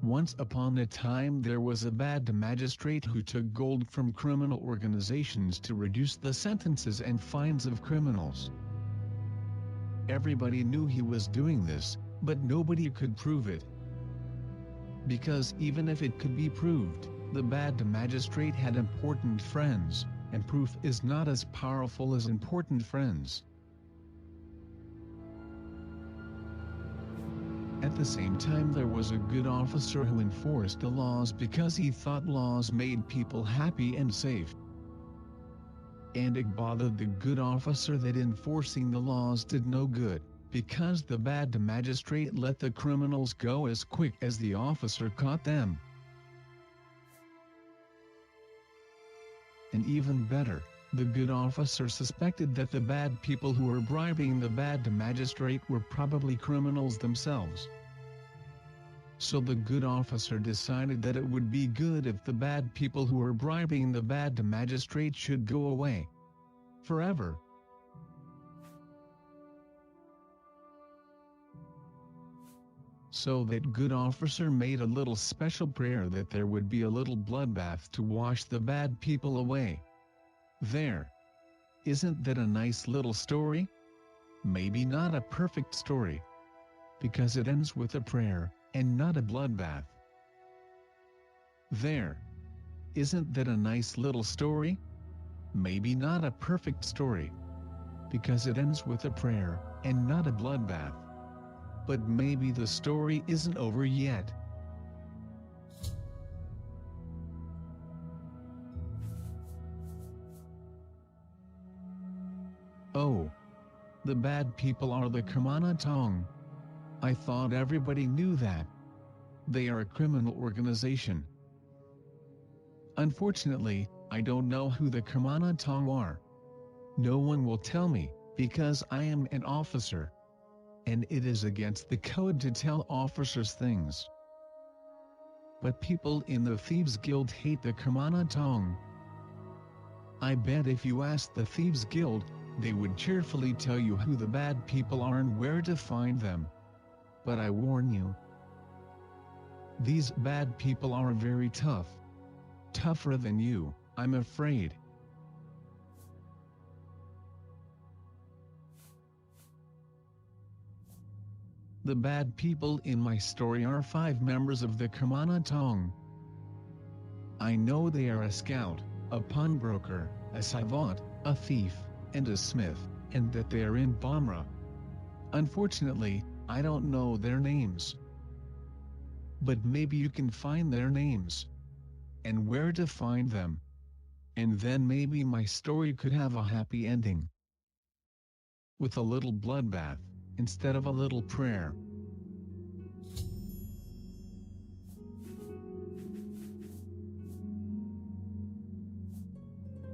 Once upon a time there was a bad magistrate who took gold from criminal organizations to reduce the sentences and fines of criminals. Everybody knew he was doing this, but nobody could prove it. Because even if it could be proved, the bad magistrate had important friends, and proof is not as powerful as important friends. At the same time there was a good officer who enforced the laws because he thought laws made people happy and safe. And it bothered the good officer that enforcing the laws did no good, because the bad magistrate let the criminals go as quick as the officer caught them. And even better, the good officer suspected that the bad people who were bribing the bad magistrate were probably criminals themselves. So the good officer decided that it would be good if the bad people who were bribing the bad magistrate should go away. Forever. So that good officer made a little special prayer that there would be a little bloodbath to wash the bad people away. There. Isn't that a nice little story? Maybe not a perfect story. Because it ends with a prayer, and not a bloodbath. There. Isn't that a nice little story? Maybe not a perfect story. Because it ends with a prayer, and not a bloodbath. But maybe the story isn't over yet. Oh. The bad people are the Kamana Tong. I thought everybody knew that. They are a criminal organization. Unfortunately, I don't know who the Kamana Tong are. No one will tell me, because I am an officer. And it is against the code to tell officers things. But people in the Thieves Guild hate the Kamana Tong. I bet if you asked the Thieves Guild, they would cheerfully tell you who the bad people are and where to find them. But I warn you, these bad people are very tough. Tougher than you, I'm afraid. The bad people in my story are 5 members of the Kamana Tong. I know they are a scout, a pawnbroker, a savant, a thief, and a smith, and that they are in Bamra. Unfortunately, I don't know their names. But maybe you can find their names. And where to find them. And then maybe my story could have a happy ending. With a little bloodbath, instead of a little prayer.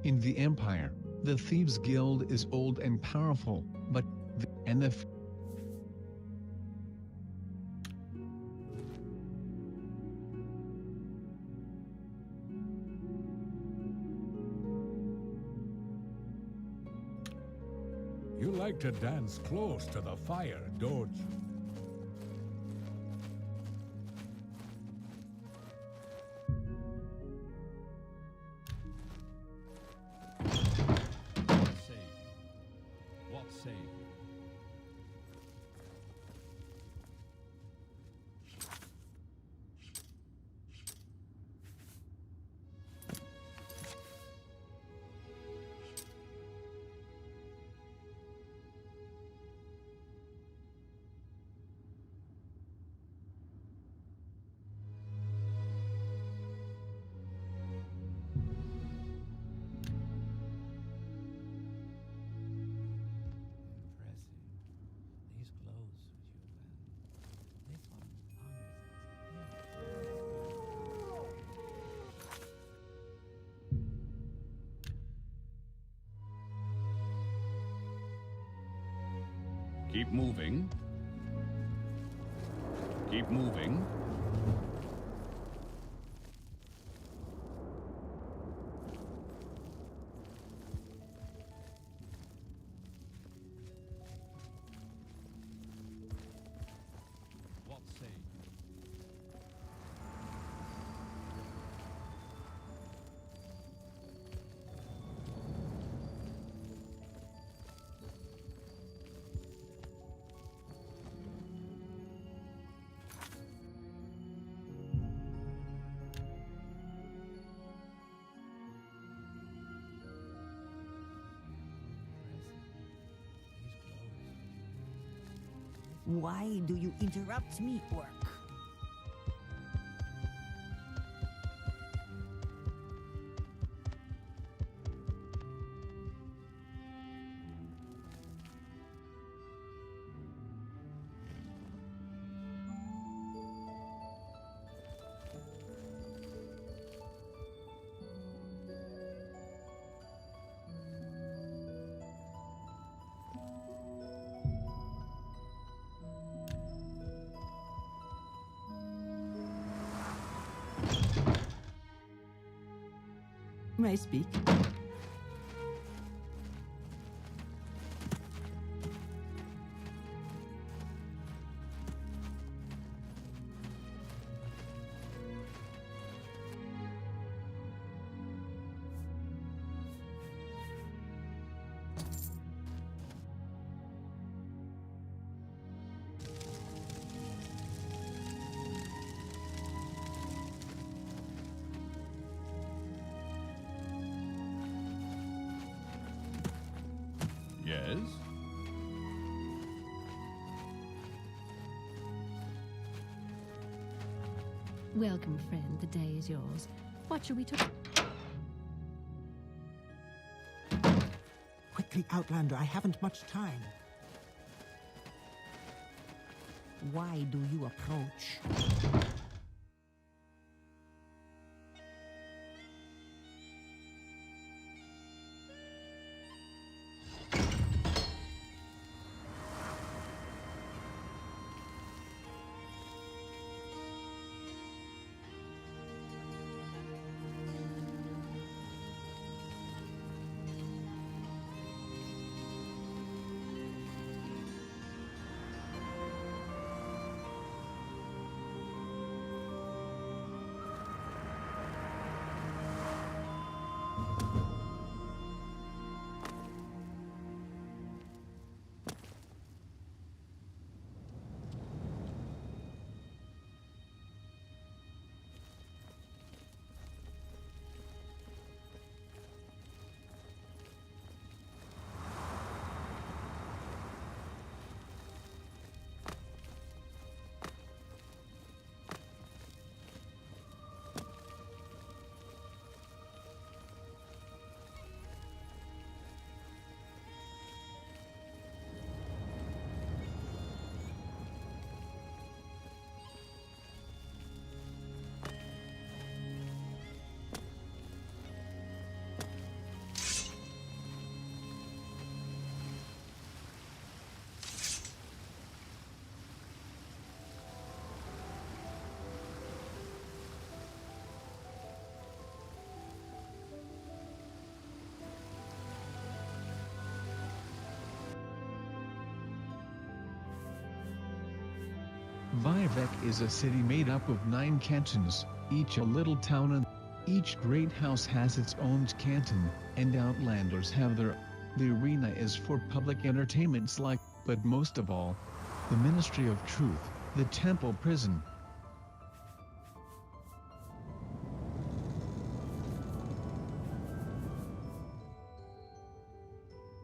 In the Empire, the Thieves Guild is old and powerful, but You like to dance close to the fire, don't you? What say you? What say you? These clothes suit you well. This one Keep moving. Keep moving. What say you? Why do you interrupt me, orc? May I speak? Yes? Welcome, friend. The day is yours. What shall we talk? Quickly, Outlander, I haven't much time. Why do you approach? Vivek is a city made up of 9 cantons, each a little town, and each great house has its own canton, and outlanders have their. The arena is for public entertainments like, but most of all, the Ministry of Truth, the temple prison.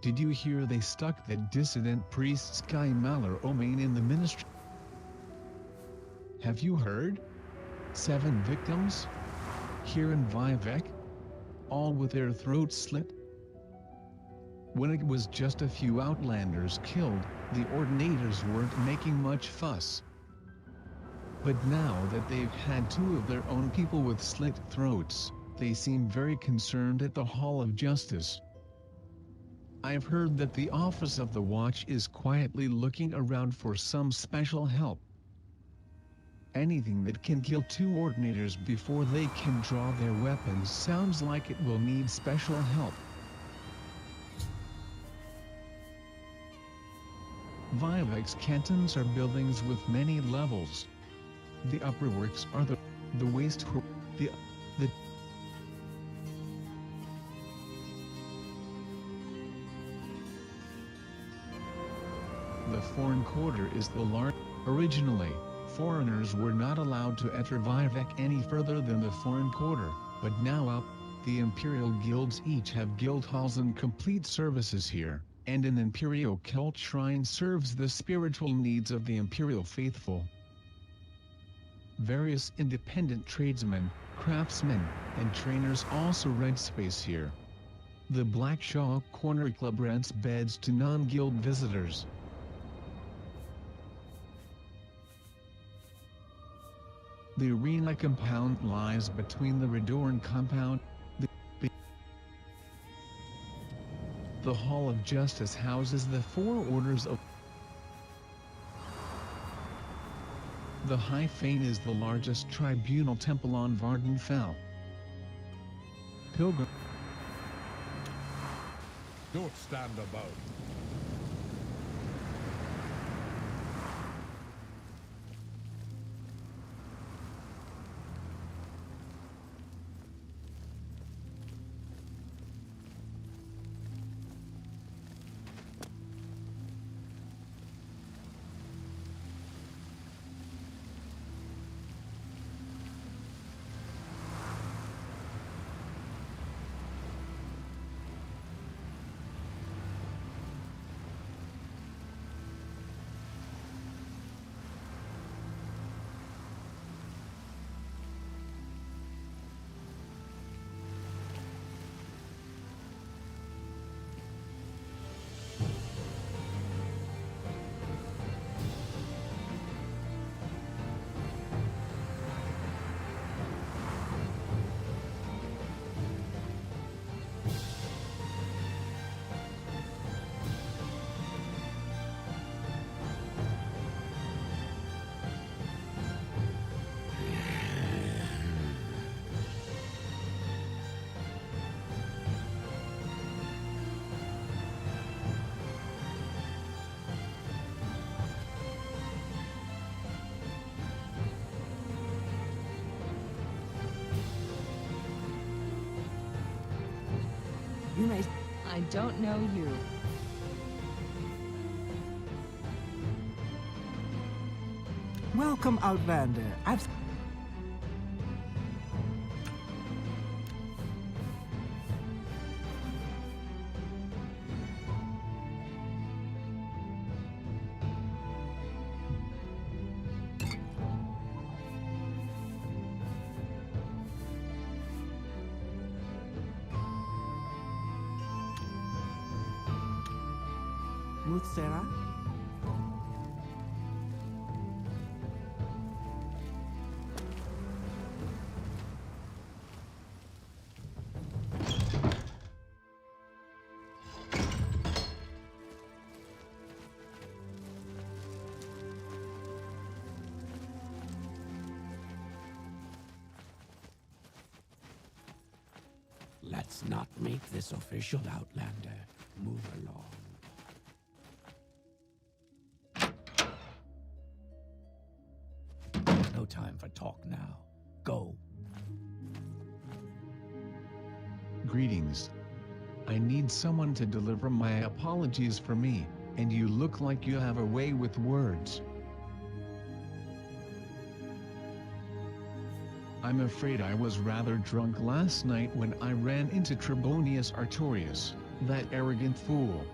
Did you hear they stuck that dissident priest Sky Malar Omain in the ministry? Have you heard? 7 victims? Here in Vivek? All with their throats slit? When it was just a few outlanders killed, the ordinators weren't making much fuss. But now that they've had 2 of their own people with slit throats, they seem very concerned at the Hall of Justice. I've heard that the Office of the Watch is quietly looking around for some special help. Anything that can kill 2 ordinators before they can draw their weapons sounds like it will need special help. Vivek's cantons are buildings with many levels. The upper works are the waste, the foreign quarter is the large. Originally, foreigners were not allowed to enter Vivek any further than the foreign quarter, but now the imperial guilds each have guild halls and complete services here, and an imperial cult shrine serves the spiritual needs of the imperial faithful. Various independent tradesmen, craftsmen, and trainers also rent space here. The Blackshaw Corner Club rents beds to non-guild visitors. The arena compound lies between the Redorn compound. The Hall of Justice houses the 4 orders of. The High Fane is the largest tribunal temple on Vardenfell. Pilgrim. Don't stand about. I don't know you. Welcome, Outlander. Sarah? Let's not make this official, Outlander. Move along. time for talk now. Go. Greetings. I need someone to deliver my apologies for me, and you look like you have a way with words. I'm afraid I was rather drunk last night when I ran into Trebonius Artorius, that arrogant fool.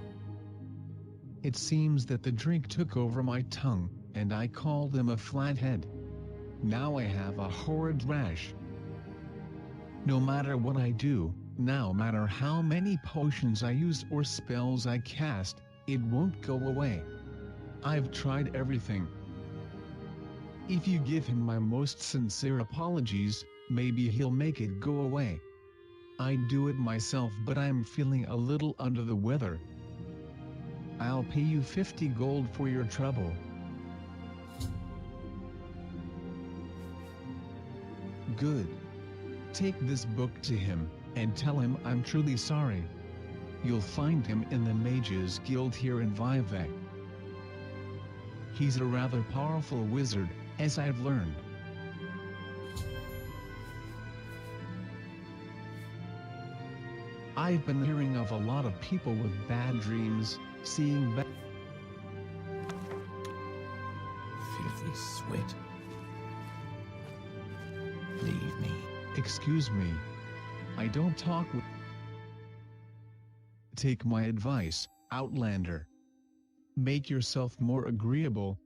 It seems that the drink took over my tongue, and I called him a flathead. Now I have a horrid rash. No matter what I do, no matter how many potions I use or spells I cast, it won't go away. I've tried everything. If you give him my most sincere apologies, maybe he'll make it go away. I'd do it myself, but I'm feeling a little under the weather. I'll pay you 50 gold for your trouble. Good. Take this book to him, and tell him I'm truly sorry. You'll find him in the Mages Guild here in Vivek. He's a rather powerful wizard, as I've learned. I've been hearing of a lot of people with bad dreams, seeing Filthy sweat. Leave me. Excuse me. I don't talk with... Take my advice, Outlander. Make yourself more agreeable.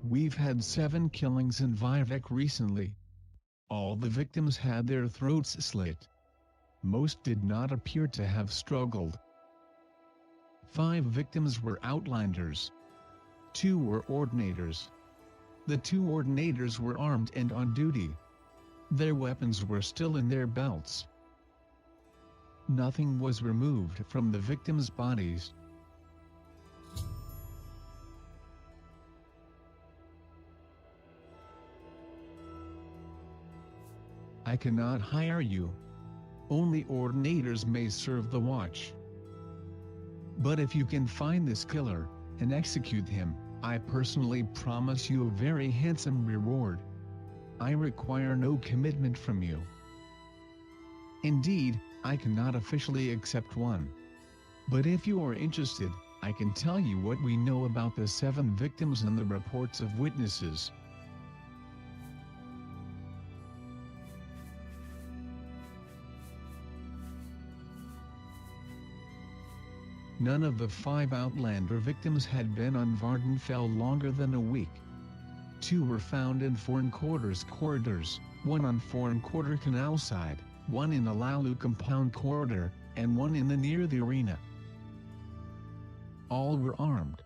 We've had 7 killings in Vivek recently. All the victims had their throats slit. Most did not appear to have struggled. 5 victims were Outlanders. 2 were Ordinators. The 2 Ordinators were armed and on duty. Their weapons were still in their belts. Nothing was removed from the victims' bodies. I cannot hire you. Only Ordinators may serve the watch. But if you can find this killer, and execute him, I personally promise you a very handsome reward. I require no commitment from you. Indeed, I cannot officially accept one. But if you are interested, I can tell you what we know about the 7 victims and the reports of witnesses. None of the 5 Outlander victims had been on Vardenfell longer than a week. 2 were found in Foreign Quarters corridors, 1 on Foreign Quarter Canal side, 1 in the Lalu Compound corridor, and 1 in the near the arena. All were armed.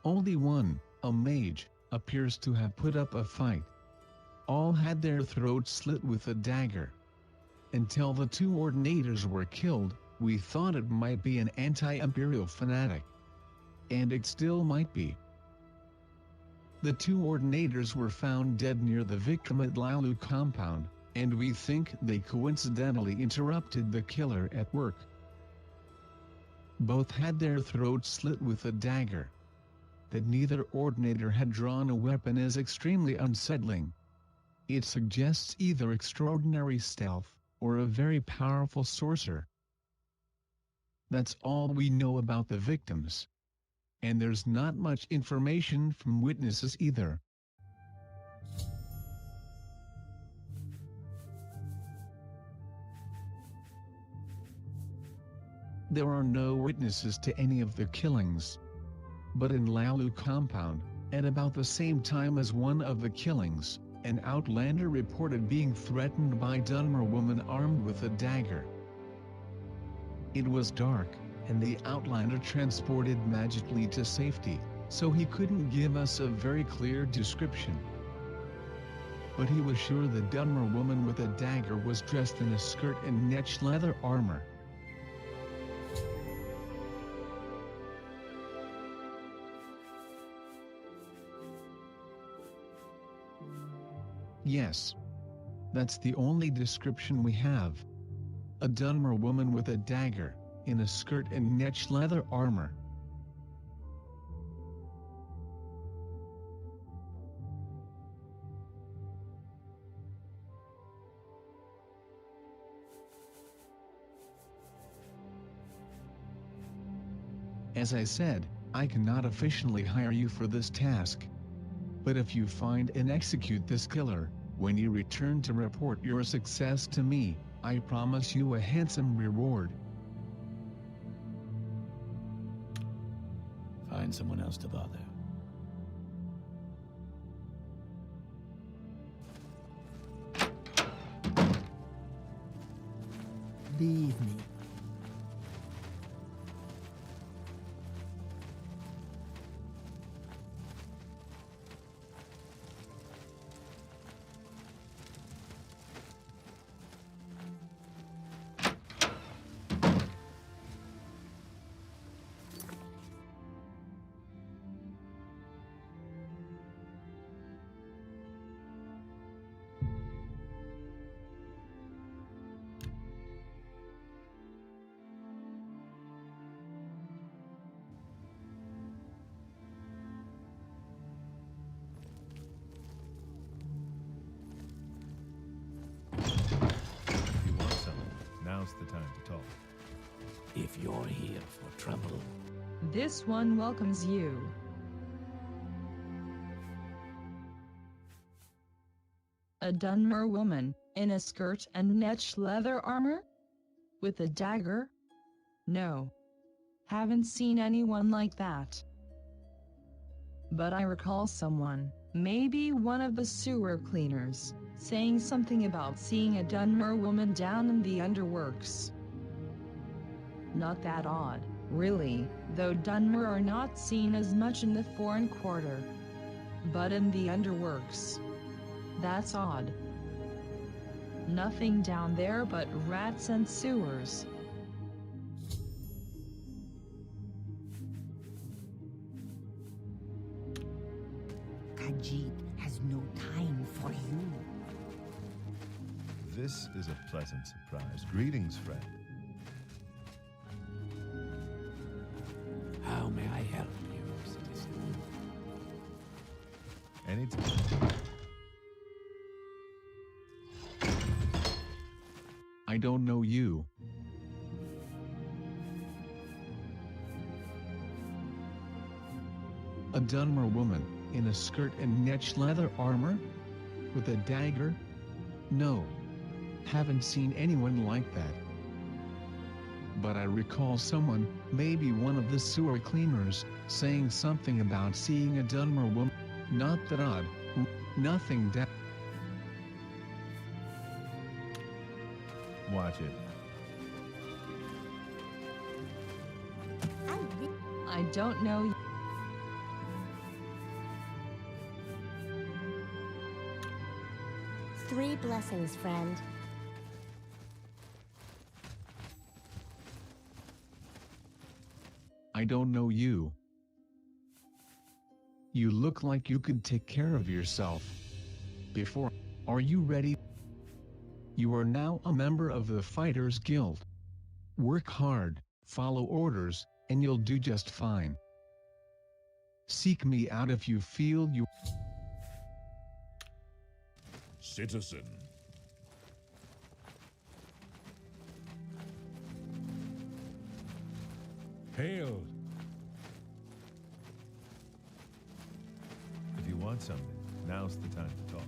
Only one, a mage, appears to have put up a fight. All had their throats slit with a dagger. Until the 2 Ordinators were killed, we thought it might be an anti-imperial fanatic. And it still might be. The 2 Ordinators were found dead near the victim at Lalu compound, and we think they coincidentally interrupted the killer at work. Both had their throats slit with a dagger. That neither Ordinator had drawn a weapon is extremely unsettling. It suggests either extraordinary stealth, or a very powerful sorcerer. That's all we know about the victims. And there's not much information from witnesses either. There are no witnesses to any of the killings. But in Lalu compound, at about the same time as one of the killings, an Outlander reported being threatened by a Dunmer woman armed with a dagger. It was dark, and the Outlander transported magically to safety, so he couldn't give us a very clear description. But he was sure the Dunmer woman with a dagger was dressed in a skirt and netch leather armor. Yes. That's the only description we have. A Dunmer woman with a dagger, in a skirt and netch leather armor. As I said, I cannot officially hire you for this task. But if you find and execute this killer, when you return to report your success to me, I promise you a handsome reward. Find someone else to bother. Leave me. Now's the time to talk. If you're here for trouble, This one welcomes you. A Dunmer woman, in a skirt and netch leather armor? With a dagger? No. Haven't seen anyone like that. But I recall someone, maybe one of the sewer cleaners, saying something about seeing a Dunmer woman down in the underworks. Not that odd, really, though Dunmer are not seen as much in the foreign quarter. But in the underworks. That's odd. Nothing down there but rats and sewers. Khajiit has no time for you. This is a pleasant surprise. Greetings, friend. how may I help you, citizen? Anytime. I don't know you. A Dunmer woman, in a skirt and netch leather armor? With a dagger? No. Haven't seen anyone like that. But I recall someone, maybe one of the sewer cleaners, saying something about seeing a Dunmer woman. Not that odd. Nothing that. Watch it. I don't know you. Three blessings, friend. I don't know you. You look like you could take care of yourself. Before, are you ready? You are now a member of the Fighters Guild. Work hard, follow orders, and you'll do just fine. Seek me out if you feel you... Citizen. Hail. If you want something, now's the time to talk.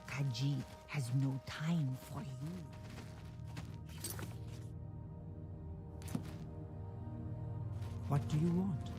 Khajiit has no time for you. What do you want?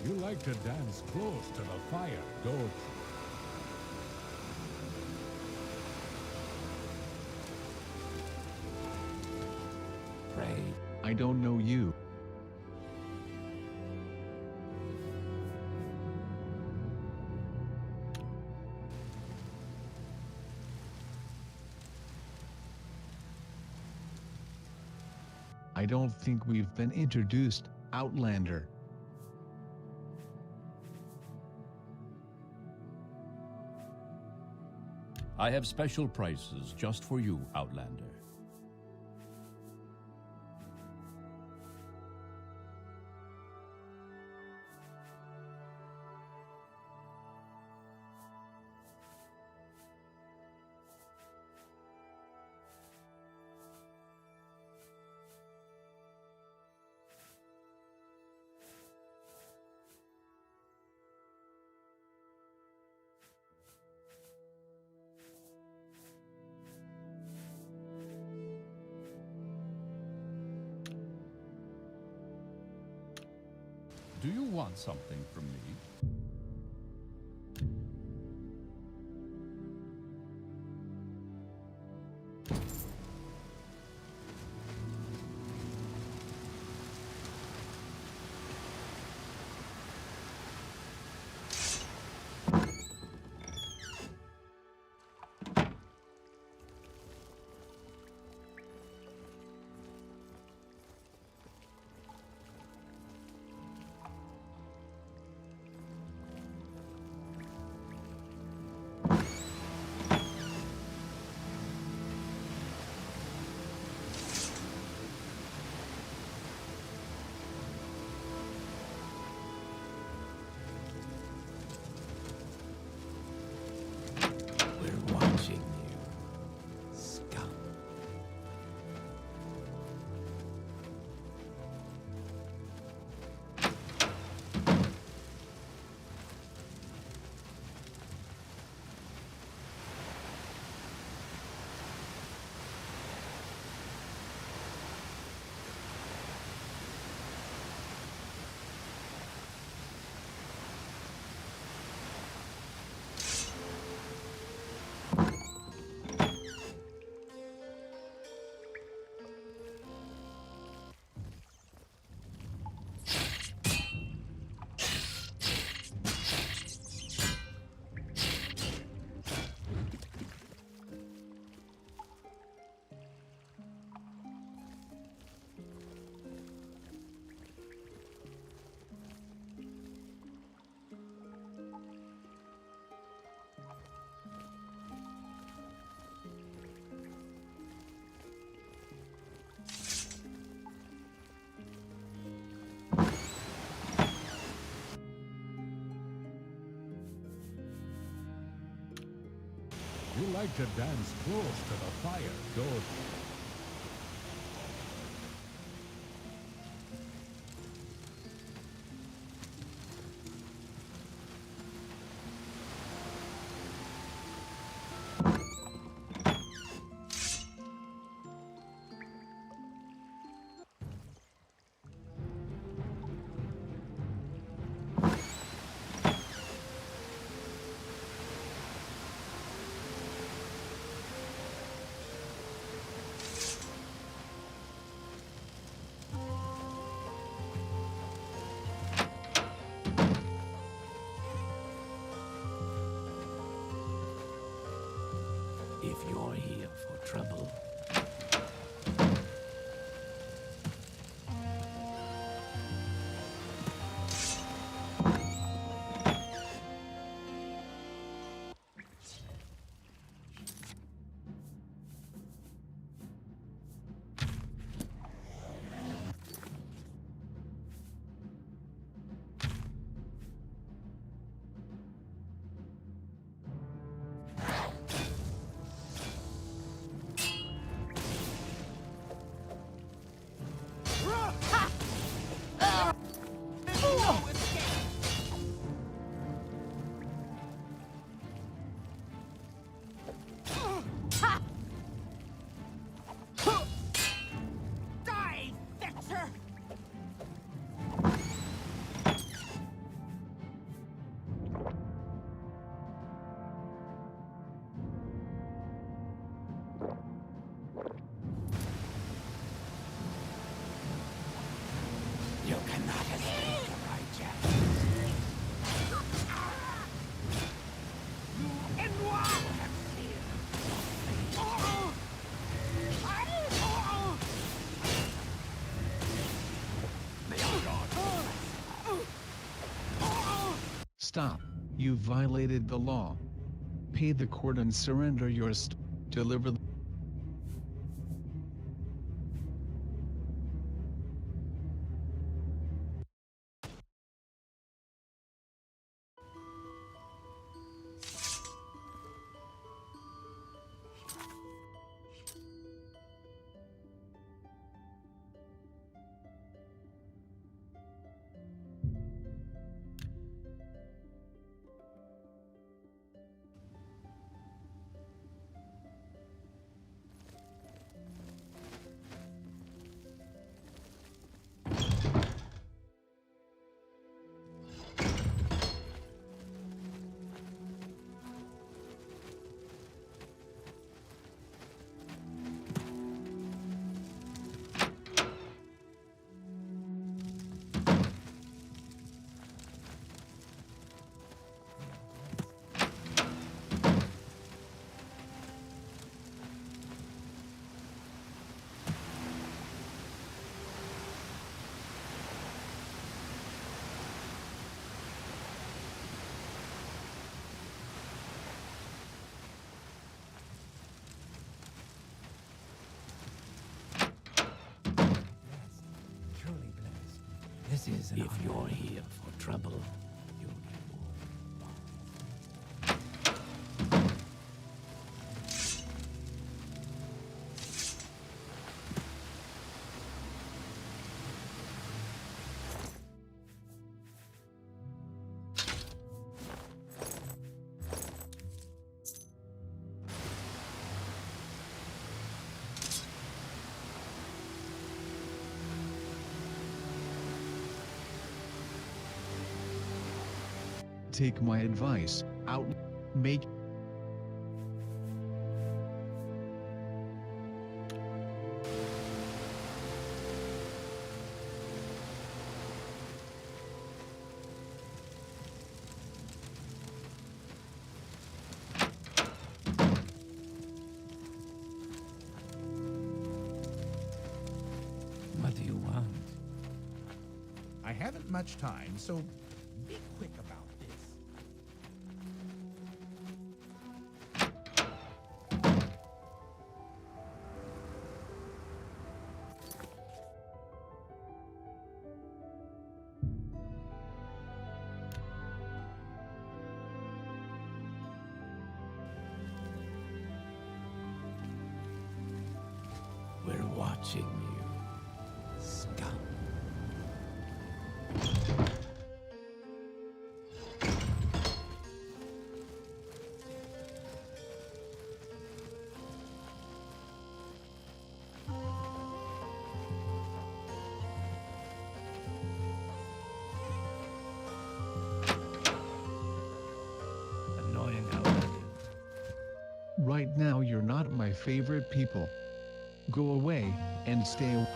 You like to dance close to the fire, don't you? Pray. I don't know you. I don't think we've been introduced, Outlander. I have special prices just for you, Outlander. Do you want something from me? You like to dance close to the fire, don't you? Stop. You violated the law. Pay the court and surrender your deliver the Truly blessed. This is an If you're here for trouble, you'll get Take my advice, make What do you want? I haven't much time, so be quick about this. We're watching you, scum. Annoying outlanders. right now you're not my favorite people. Go away, and stay away.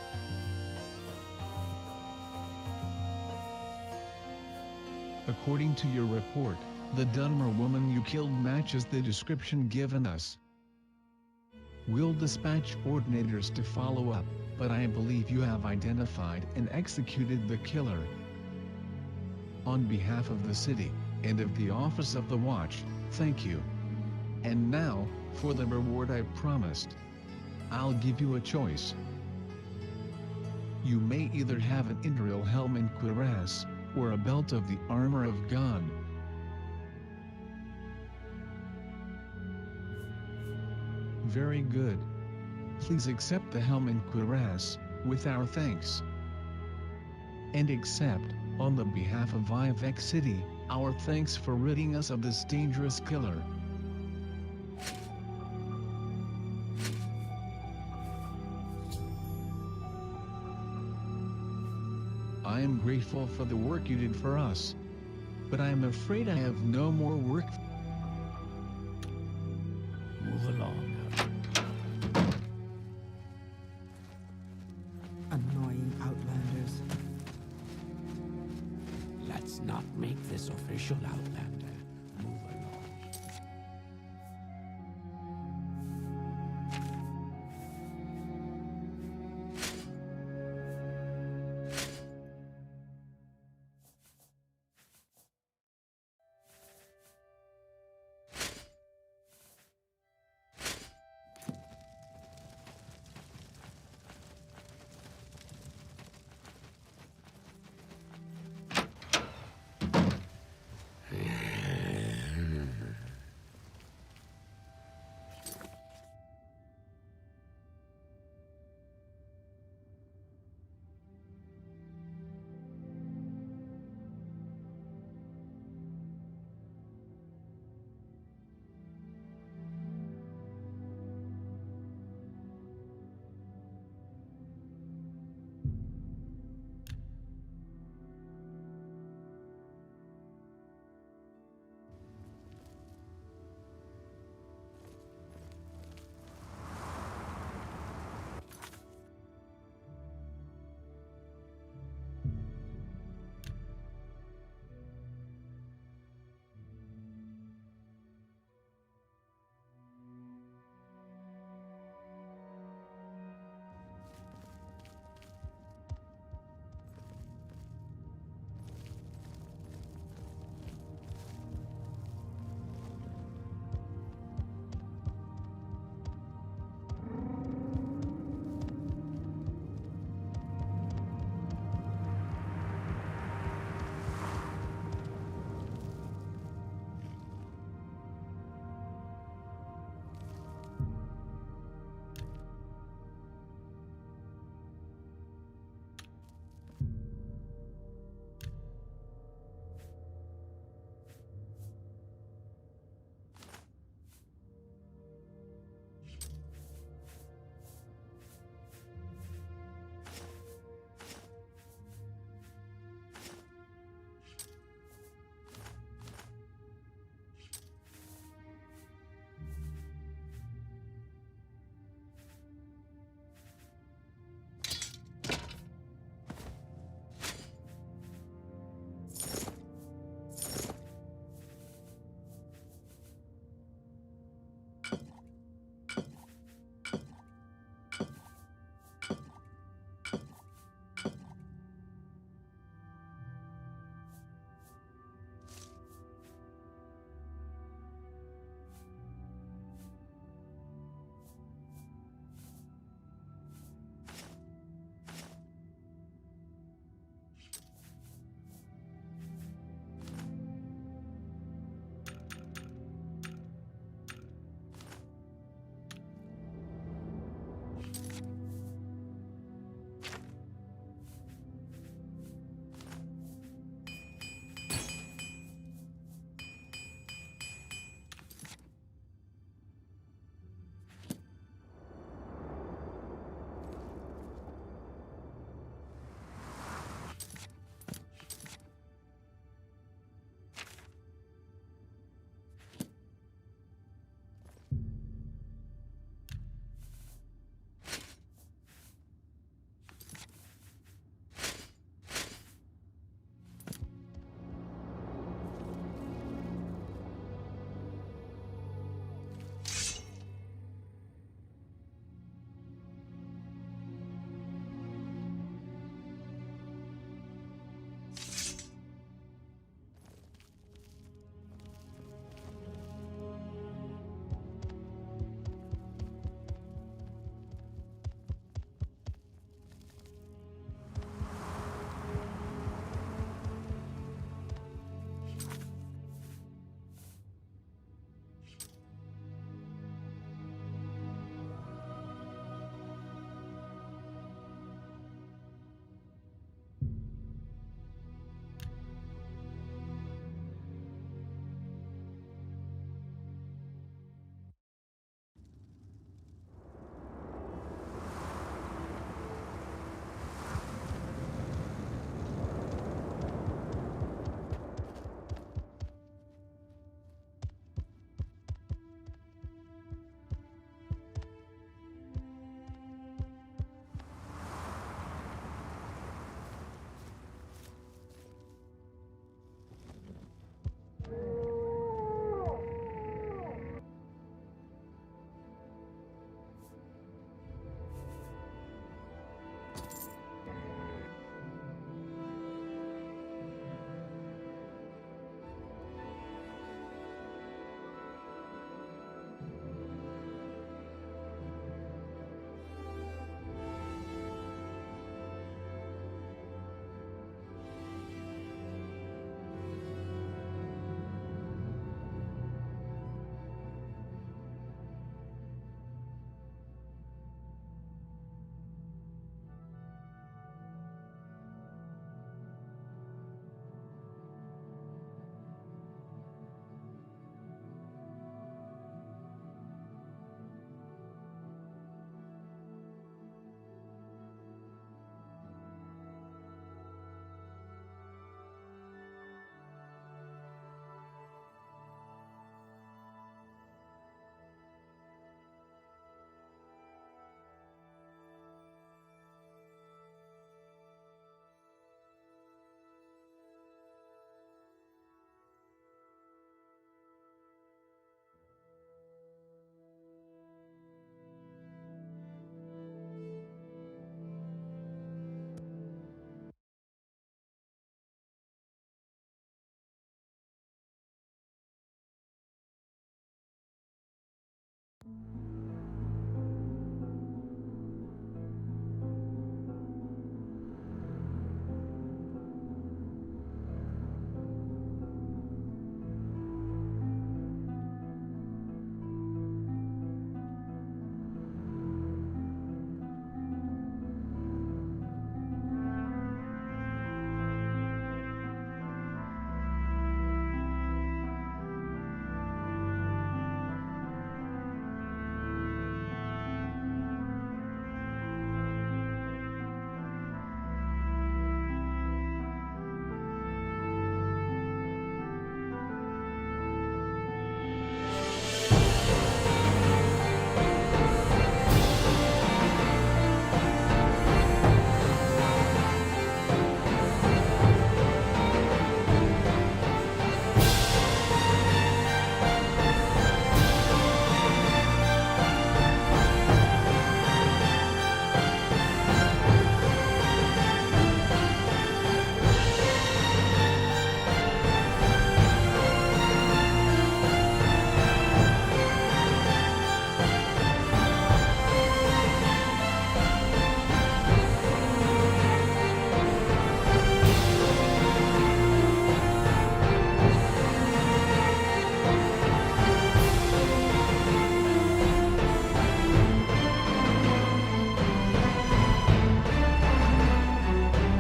According to your report, the Dunmer woman you killed matches the description given us. We'll dispatch coordinators to follow up, but I believe you have identified and executed the killer. On behalf of the city, and of the Office of the Watch, thank you. And now, for the reward I promised. I'll give you a choice. You may either have an Indriel helm and cuirass, or a belt of the armor of God. Very good. Please accept the helm and cuirass, with our thanks. And accept, on the behalf of Vivek City, our thanks for ridding us of this dangerous killer. I am grateful for the work you did for us. But I am afraid I have no more work. Move along. Annoying outlanders. Let's not make this official, Outlander.